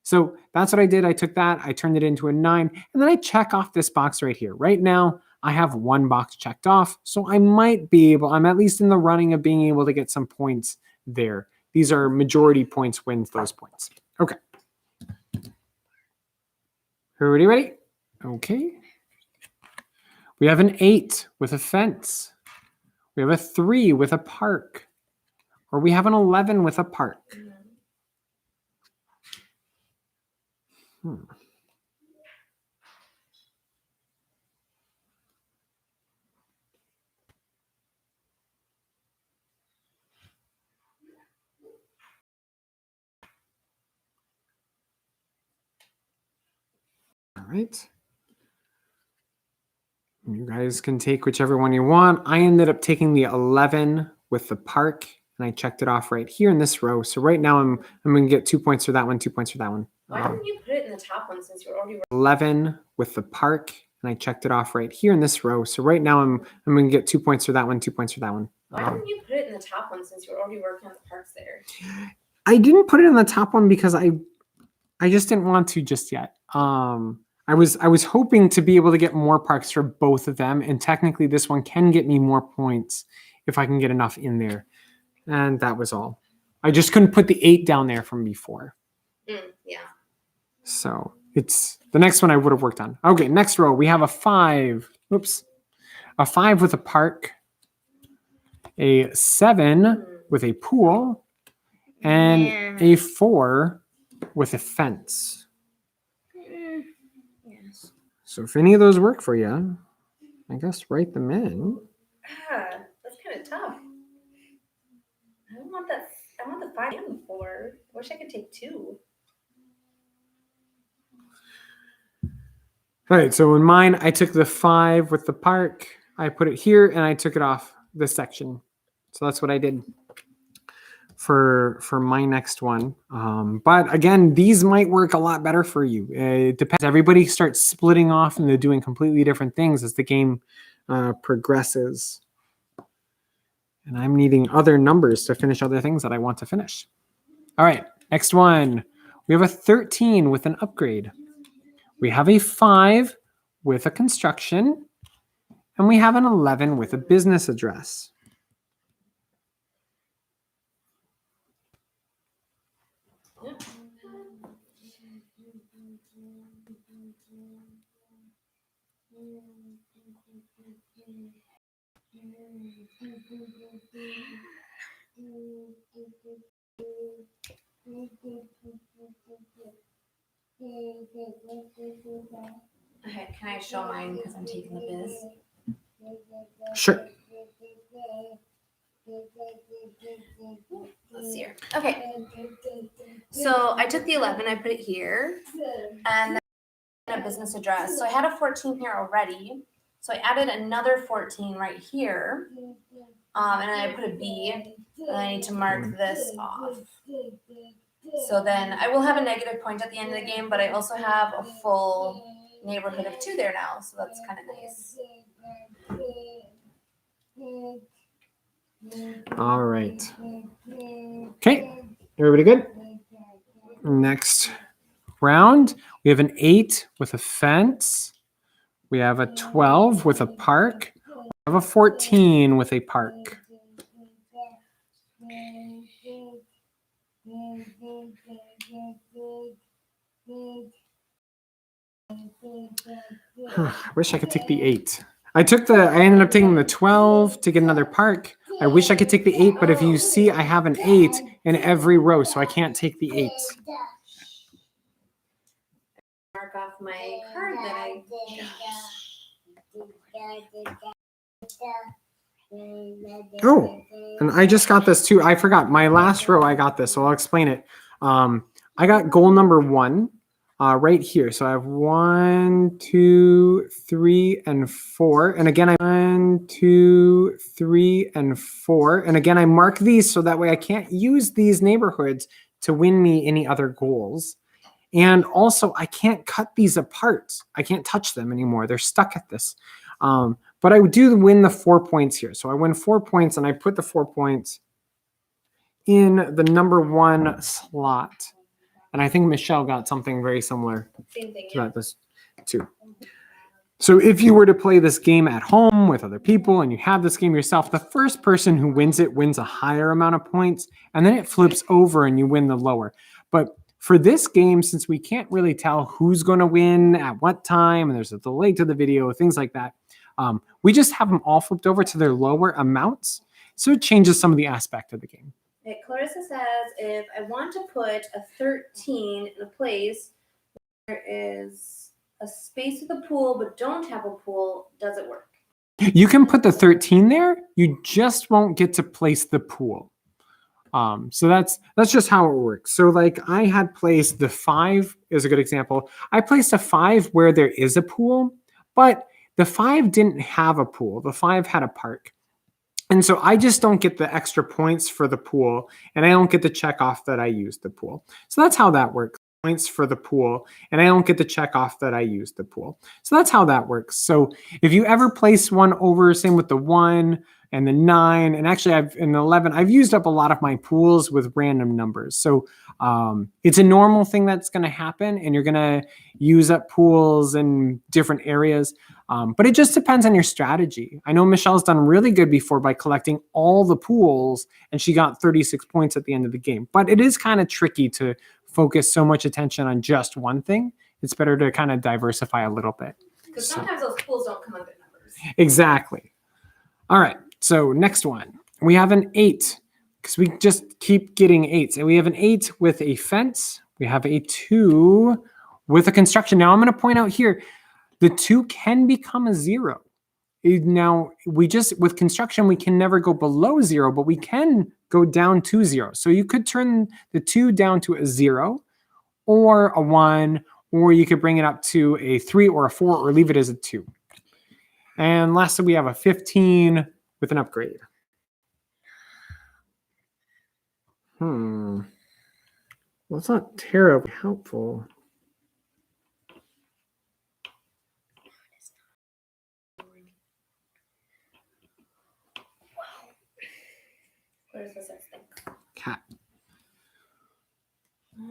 So that's what I did. I took that, I turned it into a 9, and then I check off this box right here. Right now, I have one box checked off, so I'm at least in the running of being able to get some points there. These are majority points wins those points. Okay. Everybody ready? Okay. We have an 8 with a fence. We have a 3 with a park. Or we have an 11 with a park. All right. You guys can take whichever one you want. I ended up taking the 11 with the park, and I checked it off right here in this row. So right now I'm going to get 2 points for that one, 2 points for that one. Why didn't you put it in the top one since you're already 11 with the park, and I checked it off right here in this row. So right now I'm going to get 2 points for that one, 2 points for that one. Why didn't you put it in the top one since you're already working on the parks there? I didn't put it in the top one because I just didn't want to just yet. I was hoping to be able to get more parks for both of them, and technically this one can get me more points if I can get enough in there. And that was all. I just couldn't put the 8 down there from before. Yeah. So it's the next one I would have worked on. Okay, next row we have a 5. Oops. A 5 with a park, a 7 with a pool, and a 4 with a fence. Yes. So if any of those work for you, I guess write them in. That's kind of tough. I want the 5 and 4. I wish I could take 2. All right, so in mine, I took the 5 with the park. I put it here, and I took it off this section. So that's what I did for my next one. But again, these might work a lot better for you. It depends. Everybody starts splitting off, and they're doing completely different things as the game progresses. And I'm needing other numbers to finish other things that I want to finish. All right, next one. We have a 13 with an upgrade. We have a 5 with a construction, and we have an 11 with a business address. Okay, can I show mine because I'm taking the biz? Sure. Let's see here. Okay. So I took the 11, I put it here, and then a business address. So I had a 14 here already. So I added another 14 right here. And then I put a B, and I need to mark this off. So then I will have a negative point at the end of the game, but I also have a full neighborhood of 2 there now. So that's kind of nice. All right. Okay. Everybody good? Next round, we have an 8 with a fence. We have a 12 with a park. We have a 14 with a park. I wish I could take the 8. I ended up taking the 12 to get another park. I wish I could take the 8, but if you see, I have an 8 in every row, so I can't take the 8. Mark off my card that I Oh, and I just got this too. I forgot my last row. I got this, so I'll explain it. I got goal number 1 right here. So I have 1, 2, 3, and 4. And again, 1, 2, 3, and 4. And again, I mark these so that way I can't use these neighborhoods to win me any other goals. And also, I can't cut these apart. I can't touch them anymore. They're stuck at this. But I do win the 4 points here. So I win 4 points, and I put the 4 points in the number 1 slot. And I think Michelle got something very similar same thing. to that this too. So if you were to play this game at home with other people and you have this game yourself, the first person who wins it wins a higher amount of points, and then it flips over and you win the lower. But for this game, since we can't really tell who's going to win at what time, and there's a delay to the video, things like that, we just have them all flipped over to their lower amounts. So it changes some of the aspect of the game. Okay, Clarissa says, if I want to put a 13 in a place where there is a space with a pool but don't have a pool, does it work? You can put the 13 there. You just won't get to place the pool. So that's just how it works. So like I had placed the 5 is a good example. I placed a 5 where there is a pool, but the 5 didn't have a pool. The 5 had a park. And so I just don't get the extra points for the pool, and I don't get to check off that I used the pool. So that's how that works. Points for the pool, and I don't get to check off that I used the pool. So that's how that works. So if you ever place one over, same with the 1 and the 9, and actually in 11, I've used up a lot of my pools with random numbers. So it's a normal thing that's going to happen, and you're going to use up pools in different areas. But it just depends on your strategy. I know Michelle's done really good before by collecting all the pools, and she got 36 points at the end of the game. But it is kind of tricky to focus so much attention on just one thing. It's better to kind of diversify a little bit. Because sometimes those pools don't come up in numbers. Exactly. All right. So next one, we have an 8 because we just keep getting 8s. And we have an 8 with a fence. We have a 2 with a construction. Now I'm going to point out here, the 2 can become a 0. Now, with construction, we can never go below 0, but we can go down to 0. So you could turn the 2 down to a 0 or a 1, or you could bring it up to a 3 or a 4 or leave it as a 2. And lastly, we have a 15 with an upgrade. Well, it's not terribly helpful. Clarissa says, thanks. Cat.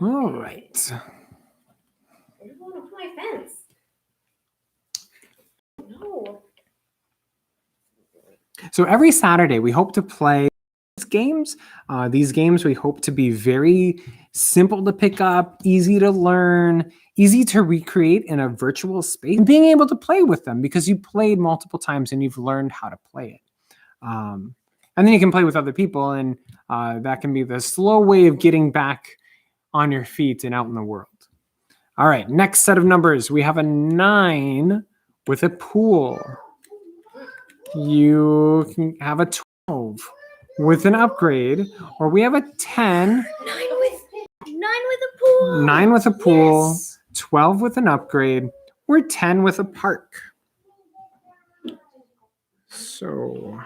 All right. I don't want to put my fence. No. So every Saturday, we hope to play these games. These games we hope to be very simple to pick up, easy to learn, easy to recreate in a virtual space, and being able to play with them because you played multiple times and you've learned how to play it. And then you can play with other people, and that can be the slow way of getting back on your feet and out in the world. All right, next set of numbers. We have a 9 with a pool. You can have a 12 with an upgrade, or we have a 10. 9 with a pool. 9 with a pool, Yes. 12 with an upgrade, or 10 with a park. So,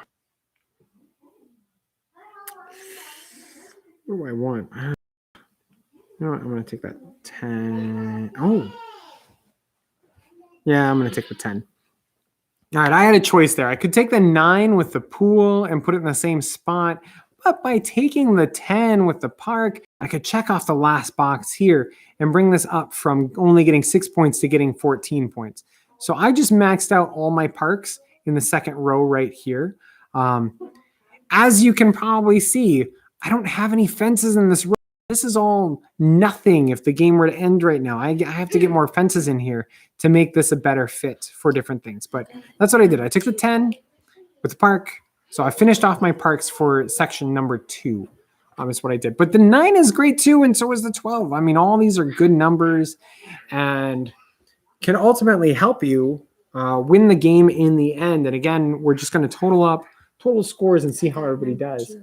what do I want? You know what? I'm going to take that 10. Oh. Yeah, I'm going to take the 10. All right, I had a choice there. I could take the 9 with the pool and put it in the same spot, but by taking the 10 with the park, I could check off the last box here and bring this up from only getting 6 points to getting 14 points. So I just maxed out all my parks in the second row right here. As you can probably see, I don't have any fences in this row. this is all nothing if the game were to end right now. I have to get more fences in here to make this a better fit for different things. But that's what I did. I took the 10 with the park. So I finished off my parks for section number 2. Is what I did. But the 9 is great too, and so is the 12. I mean, all these are good numbers and can ultimately help you win the game in the end. And again, we're just going to total up total scores and see how everybody does.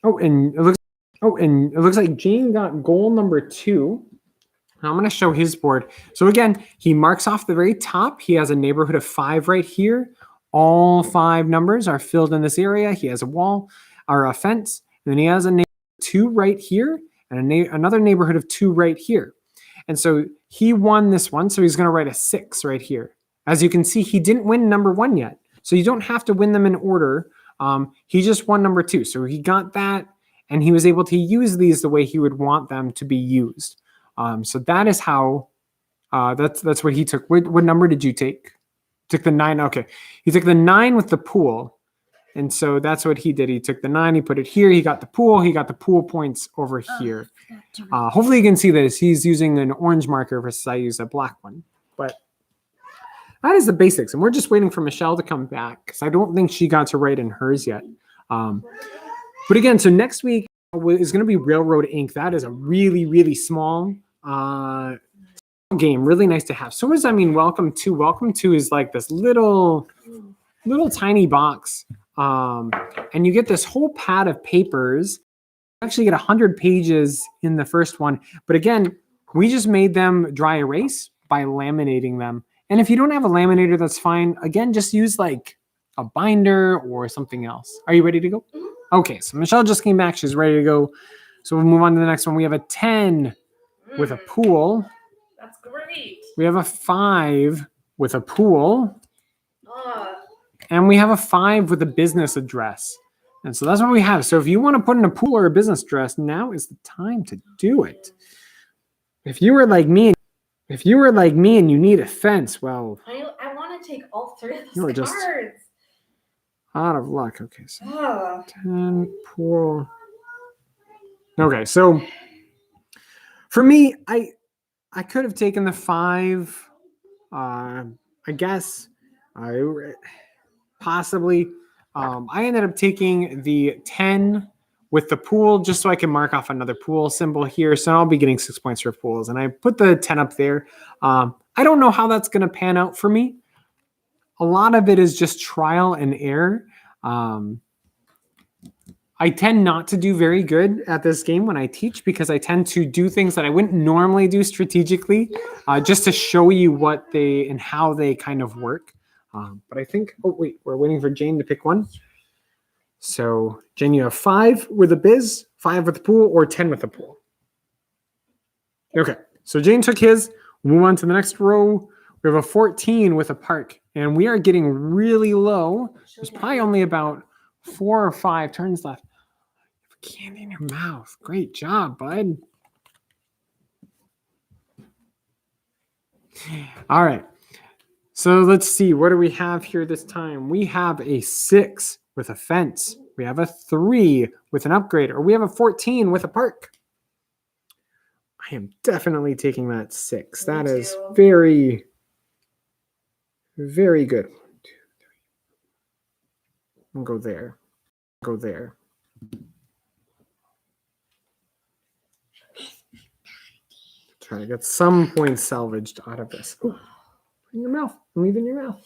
Oh, and it looks like Jane got goal number 2. I'm going to show his board. So again, he marks off the very top. He has a neighborhood of 5 right here. All 5 numbers are filled in this area. He has a wall or a fence. And then he has a neighborhood of 2 right here and another neighborhood of 2 right here. And so he won this one. So he's going to write a 6 right here. As you can see, he didn't win number 1 yet. So you don't have to win them in order. He just won number 2. So he got that. And he was able to use these the way he would want them to be used. So that is how, that's what he took. What number did you take? Took the 9. Okay. He took the 9 with the pool. And so that's what he did. He took the 9, he put it here. He got the pool. He got the pool points over here. Hopefully you can see this. He's using an orange marker versus I use a black one. But that is the basics. And we're just waiting for Michelle to come back because I don't think she got to write in hers yet. But again, so next week is going to be Railroad Inc. That is a really, really small game. Really nice to have. So what does that mean? Welcome to? Welcome to is like this little tiny box. And you get this whole pad of papers. You actually get 100 pages in the first one. But again, we just made them dry erase by laminating them. And if you don't have a laminator, that's fine. Again, just use like a binder or something else. Are you ready to go? Okay, so Michelle just came back. She's ready to go. So we'll move on to the next one. We have a 10 with a pool. That's great. We have a 5 with a pool. Oh, And we have a 5 with a business address. And so that's what we have. So if you want to put in a pool or a business address, now is the time to do it. If you were like me and you need a fence, well, I want to take all 3 of You those are just- cards. out of luck. Okay, so Oh. 10 pool. Okay, so for me, I could have taken the 5. I guess possibly. I ended up taking the 10 with the pool just so I can mark off another pool symbol here. So I'll be getting 6 points for pools. And I put the 10 up there. I don't know how that's going to pan out for me. A lot of it is just trial and error. I tend not to do very good at this game when I teach because I tend to do things that I wouldn't normally do strategically just to show you what they and how they kind of work. But I think, oh wait, we're waiting for Jane to pick one. So Jane, you have 5 with a biz, 5 with the pool, or 10 with the pool. Okay, so Jane took his. We'll move on to the next row. We have a 14 with a park, and we are getting really low. There's probably only about 4 or 5 turns left. You have candy in your mouth. Great job, bud. All right. So let's see. What do we have here this time? We have a 6 with a fence. We have a 3 with an upgrade, or we have a 14 with a park. I am definitely taking that 6. That is too. very, very good. 1, 2, 3. I'll go there. Go there. Try to get some points salvaged out of this. Ooh, in your mouth. Leave in your mouth.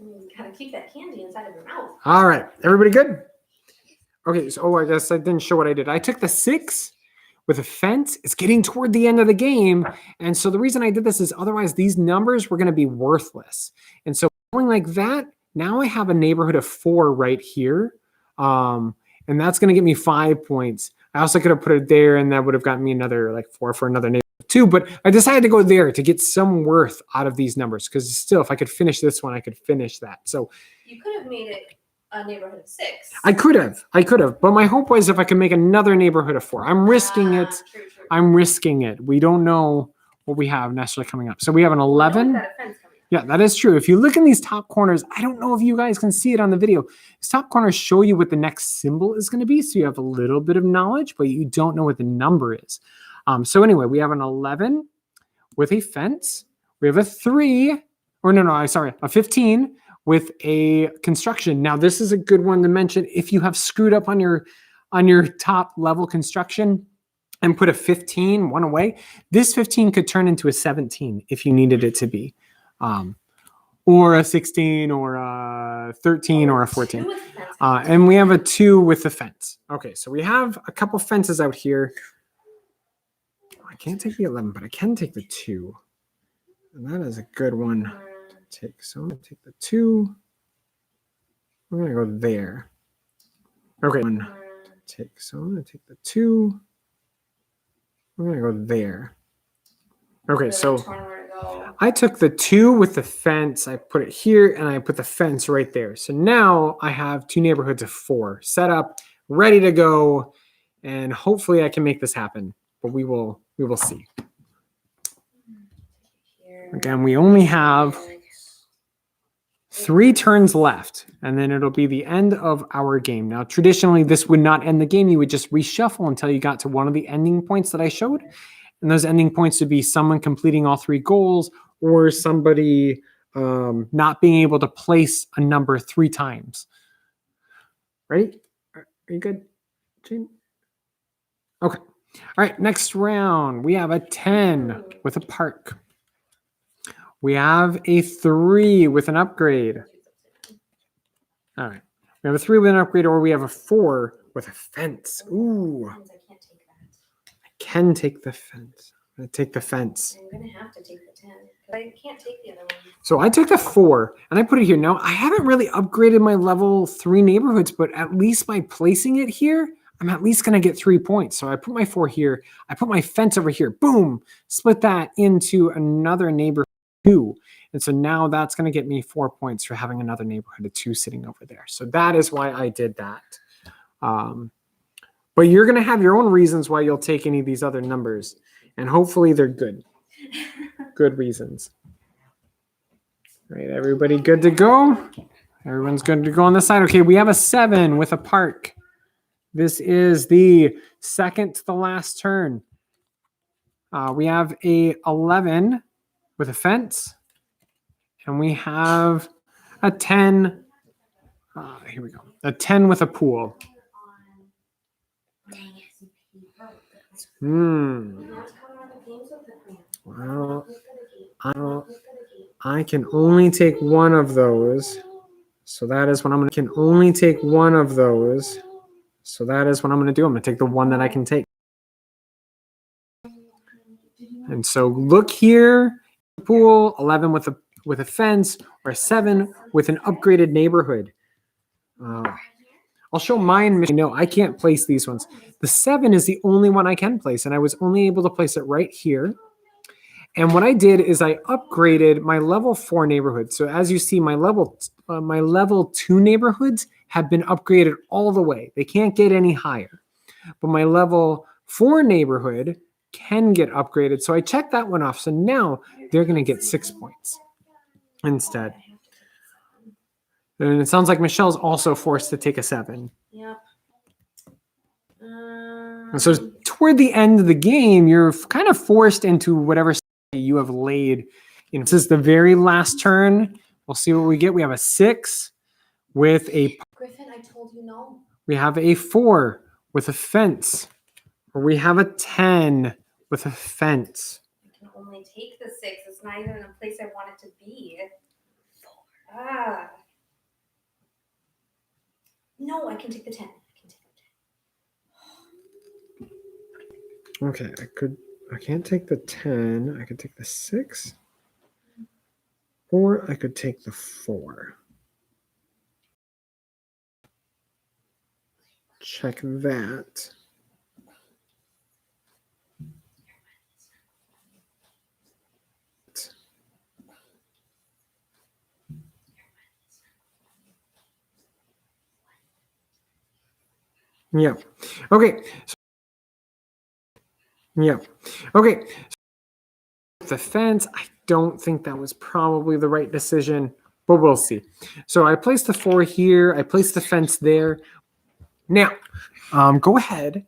You gotta keep that candy inside of your mouth. All right. Everybody good? Okay. So, I guess I didn't show what I did. I took the 6 with a fence. It's getting toward the end of the game. And so the reason I did this is otherwise these numbers were going to be worthless. And so going like that, now I have a neighborhood of 4 right here. And that's going to get me 5 points. I also could have put it there and that would have gotten me another like 4 for another neighborhood of 2. But I decided to go there to get some worth out of these numbers because still, if I could finish this one, I could finish that. So You could have made it a neighborhood of 6. I could have. But my hope was if I could make another neighborhood of 4. I'm risking it. True. I'm risking it. We don't know what we have necessarily coming up. So we have an No, 11. we've got a fence coming up. Yeah, that is true. If you look in these top corners, I don't know if you guys can see it on the video. These top corners show you what the next symbol is going to be. So you have a little bit of knowledge, but you don't know what the number is. So anyway, we have an 11 with a fence. We have a 3, or no, sorry, a 15 with a construction. Now, this is a good one to mention. If you have screwed up on your top level construction and put a 15, one away, this 15 could turn into a 17 if you needed it to be. Or a 16 or a 13 or a 14. And we have a 2 with the fence. Okay, so we have a couple fences out here. I can't take the 11, but I can take the 2. And that is a good one to take. So I'm going to take the 2. We're going to go there. Okay, one take. So I'm going to take the 2. We're going to go there. Okay, so I took the 2 with the fence, I put it here, and I put the fence right there. So now I have 2 neighborhoods of 4 set up, ready to go, and hopefully I can make this happen. But we will see. Again, we only have 3 turns left, and then it'll be the end of our game. Now, traditionally, this would not end the game. You would just reshuffle until you got to one of the ending points that I showed. And those ending points would be someone completing all 3 goals or somebody not being able to place a number 3 times. Ready? Are you good, Jane? Okay. All right, next round. We have a 10 with a park. We have a 3 with an upgrade. All right. We have a 3 with an upgrade, or we have a 4 with a fence. Ooh. I can take the fence. I'm going to take the fence. I'm going to have to take the 10. I can't take the other one. So I took a 4, and I put it here. Now, I haven't really upgraded my level 3 neighborhoods, but at least by placing it here, I'm at least going to get 3 points. So I put my 4 here. I put my fence over here. Boom. Split that into another neighborhood 2. And so now that's going to get me 4 points for having another neighborhood of 2 sitting over there. So that is why I did that. But you're going to have your own reasons why you'll take any of these other numbers. And hopefully they're good. Good reasons. All right, everybody good to go? Everyone's good to go on this side. Okay, we have a 7 with a park. This is the second to the last turn. We have a 11 with a fence. And we have a 10. Here we go. A 10 with a pool. Well, I can only take one of those. So that is what I'm going to, can only take one of those. So that is what I'm going to do. I'm going to take the one that I can take. And so look here, pool, 11 with a fence, or a 7 with an upgraded neighborhood. I'll show mine. No, I can't place these ones. The 7 is the only one I can place, and I was only able to place it right here. And what I did is I upgraded my level 4 neighborhood. So as you see, my level 2 neighborhoods have been upgraded all the way. They can't get any higher. But my level 4 neighborhood can get upgraded. So I checked that one off. So now they're going to get 6 points instead. And it sounds like Michelle's also forced to take a 7. Yep. And so toward the end of the game, you're kind of forced into whatever you have laid. You know, this is the very last turn. We'll see what we get. We have a 6 with a... Griffin, I told you no. We have a 4 with a fence. Or we have a 10 with a fence. I can only take the 6. It's not even in the place I want it to be. 4. Ah. No, I can take the 10. I can take the 10. Okay, I can't take the 10. I could take the 6. Or I could take the 4. Check that. Yeah. Okay. Yeah. Okay. the fence. I don't think that was probably the right decision, but we'll see. So I placed the 4 here. I placed the fence there. Now, go ahead,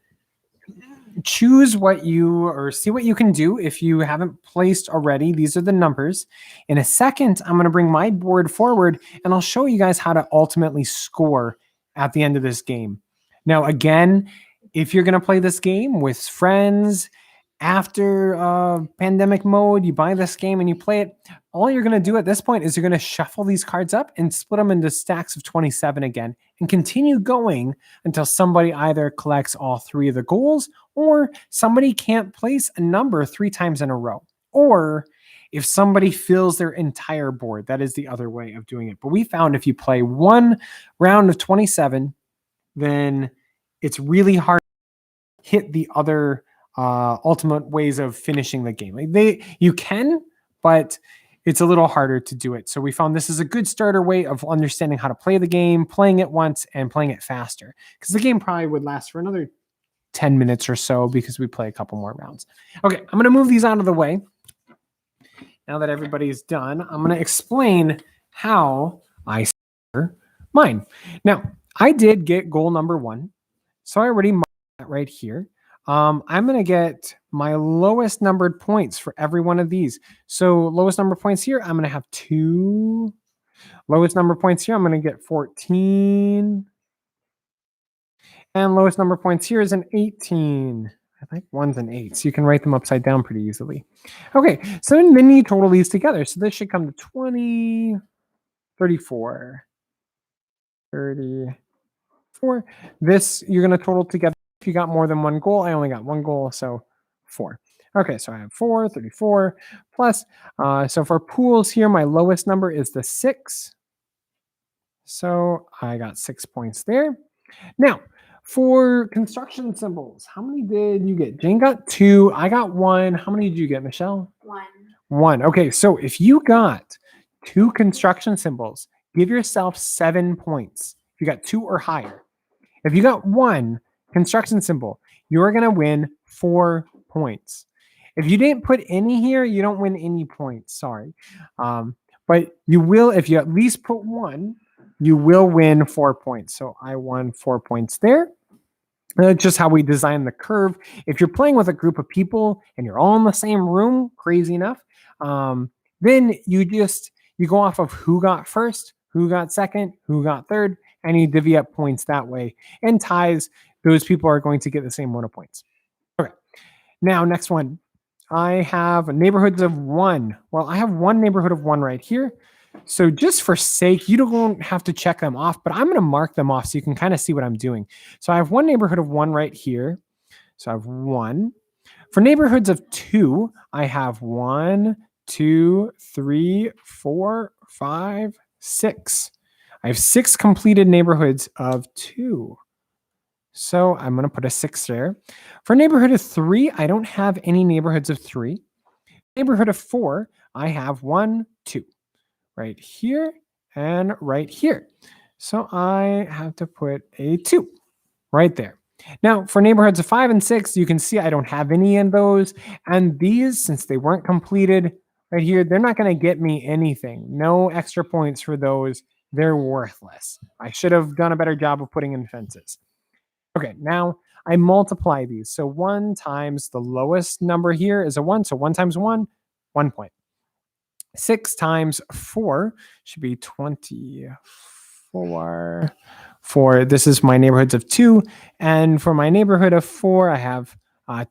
choose what you or see what you can do if you haven't placed already. These are the numbers. In a second, I'm going to bring my board forward and I'll show you guys how to ultimately score at the end of this game. Now, again, if you're going to play this game with friends after pandemic mode, you buy this game and you play it, all you're going to do at this point is you're going to shuffle these cards up and split them into stacks of 27 again and continue going until somebody either collects all 3 of the goals or somebody can't place a number 3 times in a row. Or if somebody fills their entire board, that is the other way of doing it. But we found if you play 1 round of 27, then it's really hard to hit the other ultimate ways of finishing the game. Like you can, but it's a little harder to do it. So we found this is a good starter way of understanding how to play the game, playing it once and playing it faster. Because the game probably would last for another 10 minutes or so because we play a couple more rounds. Okay, I'm going to move these out of the way. Now that everybody's done, I'm going to explain how I score mine. Now, I did get goal number 1. So I already marked that right here. I'm going to get my lowest numbered points for every one of these. So lowest number points here, I'm going to have 2. Lowest number points here, I'm going to get 14. And lowest number points here is an 18. I think 1's an 8, so you can write them upside down pretty easily. Okay, so then you total these together. So this should come to 20, 34, 34. This you're going to total together. If you got more than 1 goal, I only got 1 goal, so 4. Okay, so I have 4, 34 plus. So for pools here, my lowest number is the 6. So I got 6 points there. Now, for construction symbols, how many did you get? Jane got 2. I got 1. How many did you get, Michelle? 1. 1. Okay, so if you got 2 construction symbols, give yourself 7 points. If you got 2 or higher. If you got 1 construction symbol, you're going to win 4 points. If you didn't put any here, you don't win any points. Sorry. But you will, if you at least put 1, you will win 4 points. So I won 4 points there. That's just how we design the curve. If you're playing with a group of people and you're all in the same room, crazy enough, then you go off of who got first, who got second, who got third, and you divvy up points that way. And ties, those people are going to get the same amount of points. Okay. Now, next one. I have neighborhoods of 1. Well, I have 1 neighborhood of 1 right here. So just for sake, you don't have to check them off, but I'm going to mark them off so you can kind of see what I'm doing. So I have 1 neighborhood of 1 right here. So I have 1. For neighborhoods of 2, I have 1, 2, 3, 4, 5, 6. I have 6 completed neighborhoods of 2. So I'm going to put a 6 there. For neighborhood of 3, I don't have any neighborhoods of 3. Neighborhood of 4, I have 1, 2. Right here and right here. So I have to put a 2 right there. Now, for neighborhoods of 5 and 6, you can see I don't have any in those. And these, since they weren't completed right here, they're not going to get me anything. No extra points for those. They're worthless. I should have done a better job of putting in fences. Okay, now I multiply these. So 1 times the lowest number here is a 1. So 1 times 1, 1 point. 6 times 4 should be 24. This is my neighborhoods of 2. And for my neighborhood of 4, I have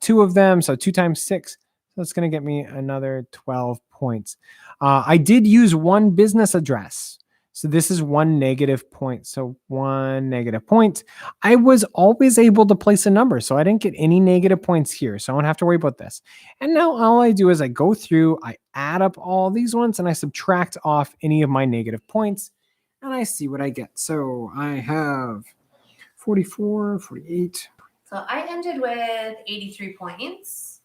2 of them. So 2 times 6. So it's going to get me another 12 points. I did use 1 business address. So this is 1 negative point. So 1 negative point. I was always able to place a number, so I didn't get any negative points here. So I don't have to worry about this. And now all I do is I go through, I add up all these ones, and I subtract off any of my negative points, and I see what I get. So I have 44, 48. So I ended with 83 points.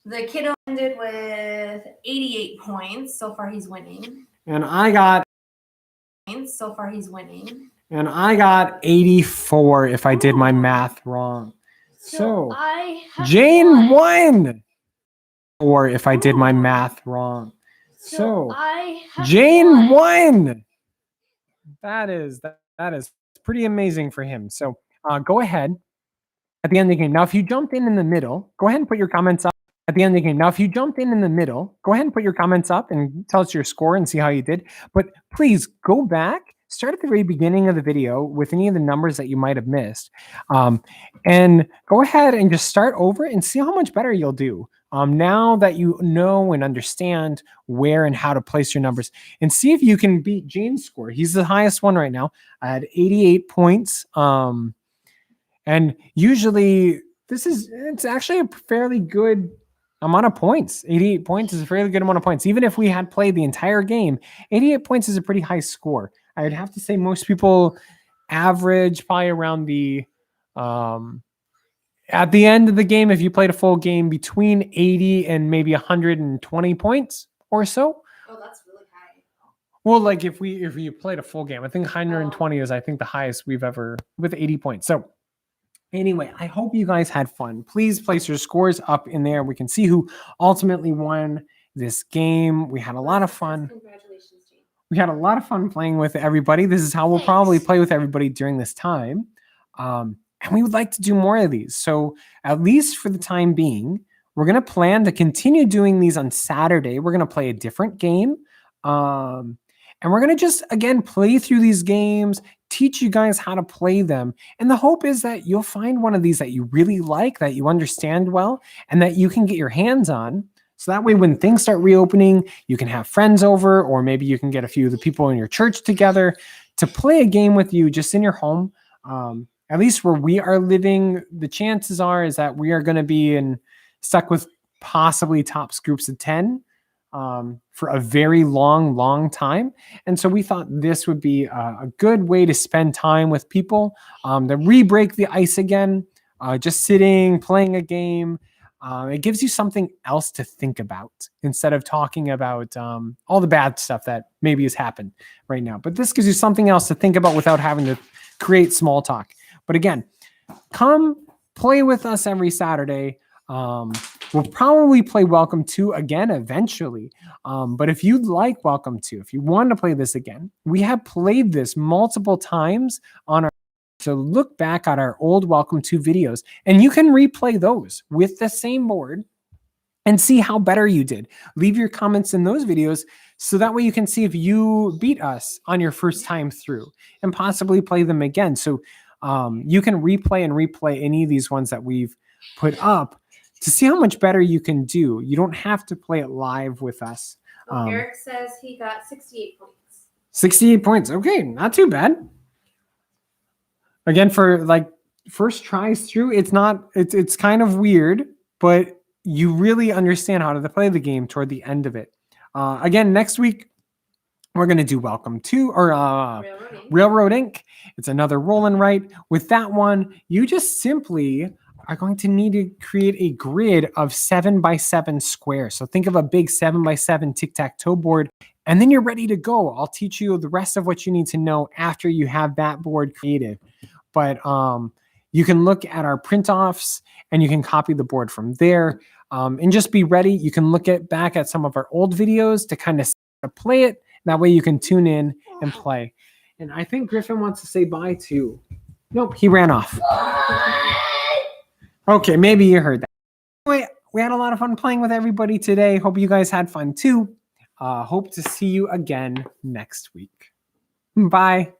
The kiddo ended with 88 points. So far, he's winning. And I got So far, he's winning. And I got 84 if I did my math wrong. So I have Jane won. won. or if I did my math wrong. So I have Jane won. won. That is pretty amazing for him. So go ahead at the end of the game. Now, if you jumped in the middle, go ahead and put your comments up at the end of the game. Now, if you jumped in the middle, go ahead and put your comments up and tell us your score and see how you did. But please go back, start at the very beginning of the video with any of the numbers that you might have missed, and go ahead and just start over and see how much better you'll do. Now that you know and understand where and how to place your numbers, and see if you can beat Jane's score. He's the highest one right now at 88 points. And usually it's actually a fairly good amount of points. 88 points is a fairly good amount of points. Even if we had played the entire game, 88 points is a pretty high score. I would have to say most people average probably around the at the end of the game, if you played a full game, between 80 and maybe 120 points or so. Oh, that's really high. Well, like if you played a full game, I think 120 is, I think, the highest we've ever with 80 points. So anyway, I hope you guys had fun. Please place your scores up in there. We can see who ultimately won this game. We had a lot of fun. Congratulations, Jane. We had a lot of fun playing with everybody. This is how we'll probably play with everybody during this time. And we would like to do more of these. So at least for the time being, we're going to plan to continue doing these on Saturday. We're going to play a different game. And we're going to just, again, play through these games, teach you guys how to play them. And the hope is that you'll find one of these that you really like, that you understand well, and that you can get your hands on. So that way, when things start reopening, you can have friends over, or maybe you can get a few of the people in your church together to play a game with you just in your home. At least where we are living, the chances are is that we are going to be stuck with possibly tops groups of 10 for a very long time. And so we thought this would be a good way to spend time with people, to re-break the ice again, just sitting, playing a game. It gives you something else to think about instead of talking about all the bad stuff that maybe has happened right now. But this gives you something else to think about without having to create small talk. But again, come play with us every Saturday. We'll probably play Welcome to again eventually. But if you'd like Welcome to, if you want to play this again, we have played this multiple times on our. So look back at our old Welcome to videos, and you can replay those with the same board and see how better you did. Leave your comments in those videos so that way you can see if you beat us on your first time through and possibly play them again. So you can replay any of these ones that we've put up to see how much better you can do. You don't have to play it live with us. Eric says he got 68 points. 68 points. Okay, not too bad. Again, for like first tries through, it's kind of weird, but you really understand how to play the game toward the end of it. Again, next week, we're going to do Welcome to, or Railroad Inc. It's another roll and write. With that one, you just simply are going to need to create a grid of 7x7 squares. So think of a big 7x7 tic-tac-toe board, and then you're ready to go. I'll teach you the rest of what you need to know after you have that board created. But you can look at our print-offs and you can copy the board from there, and just be ready. You can look back at some of our old videos to kind of play it. That way you can tune in and play. And I think Griffin wants to say bye too. Nope, he ran off. Okay, maybe you heard that. Anyway, we had a lot of fun playing with everybody today. Hope you guys had fun too. Hope to see you again next week. Bye.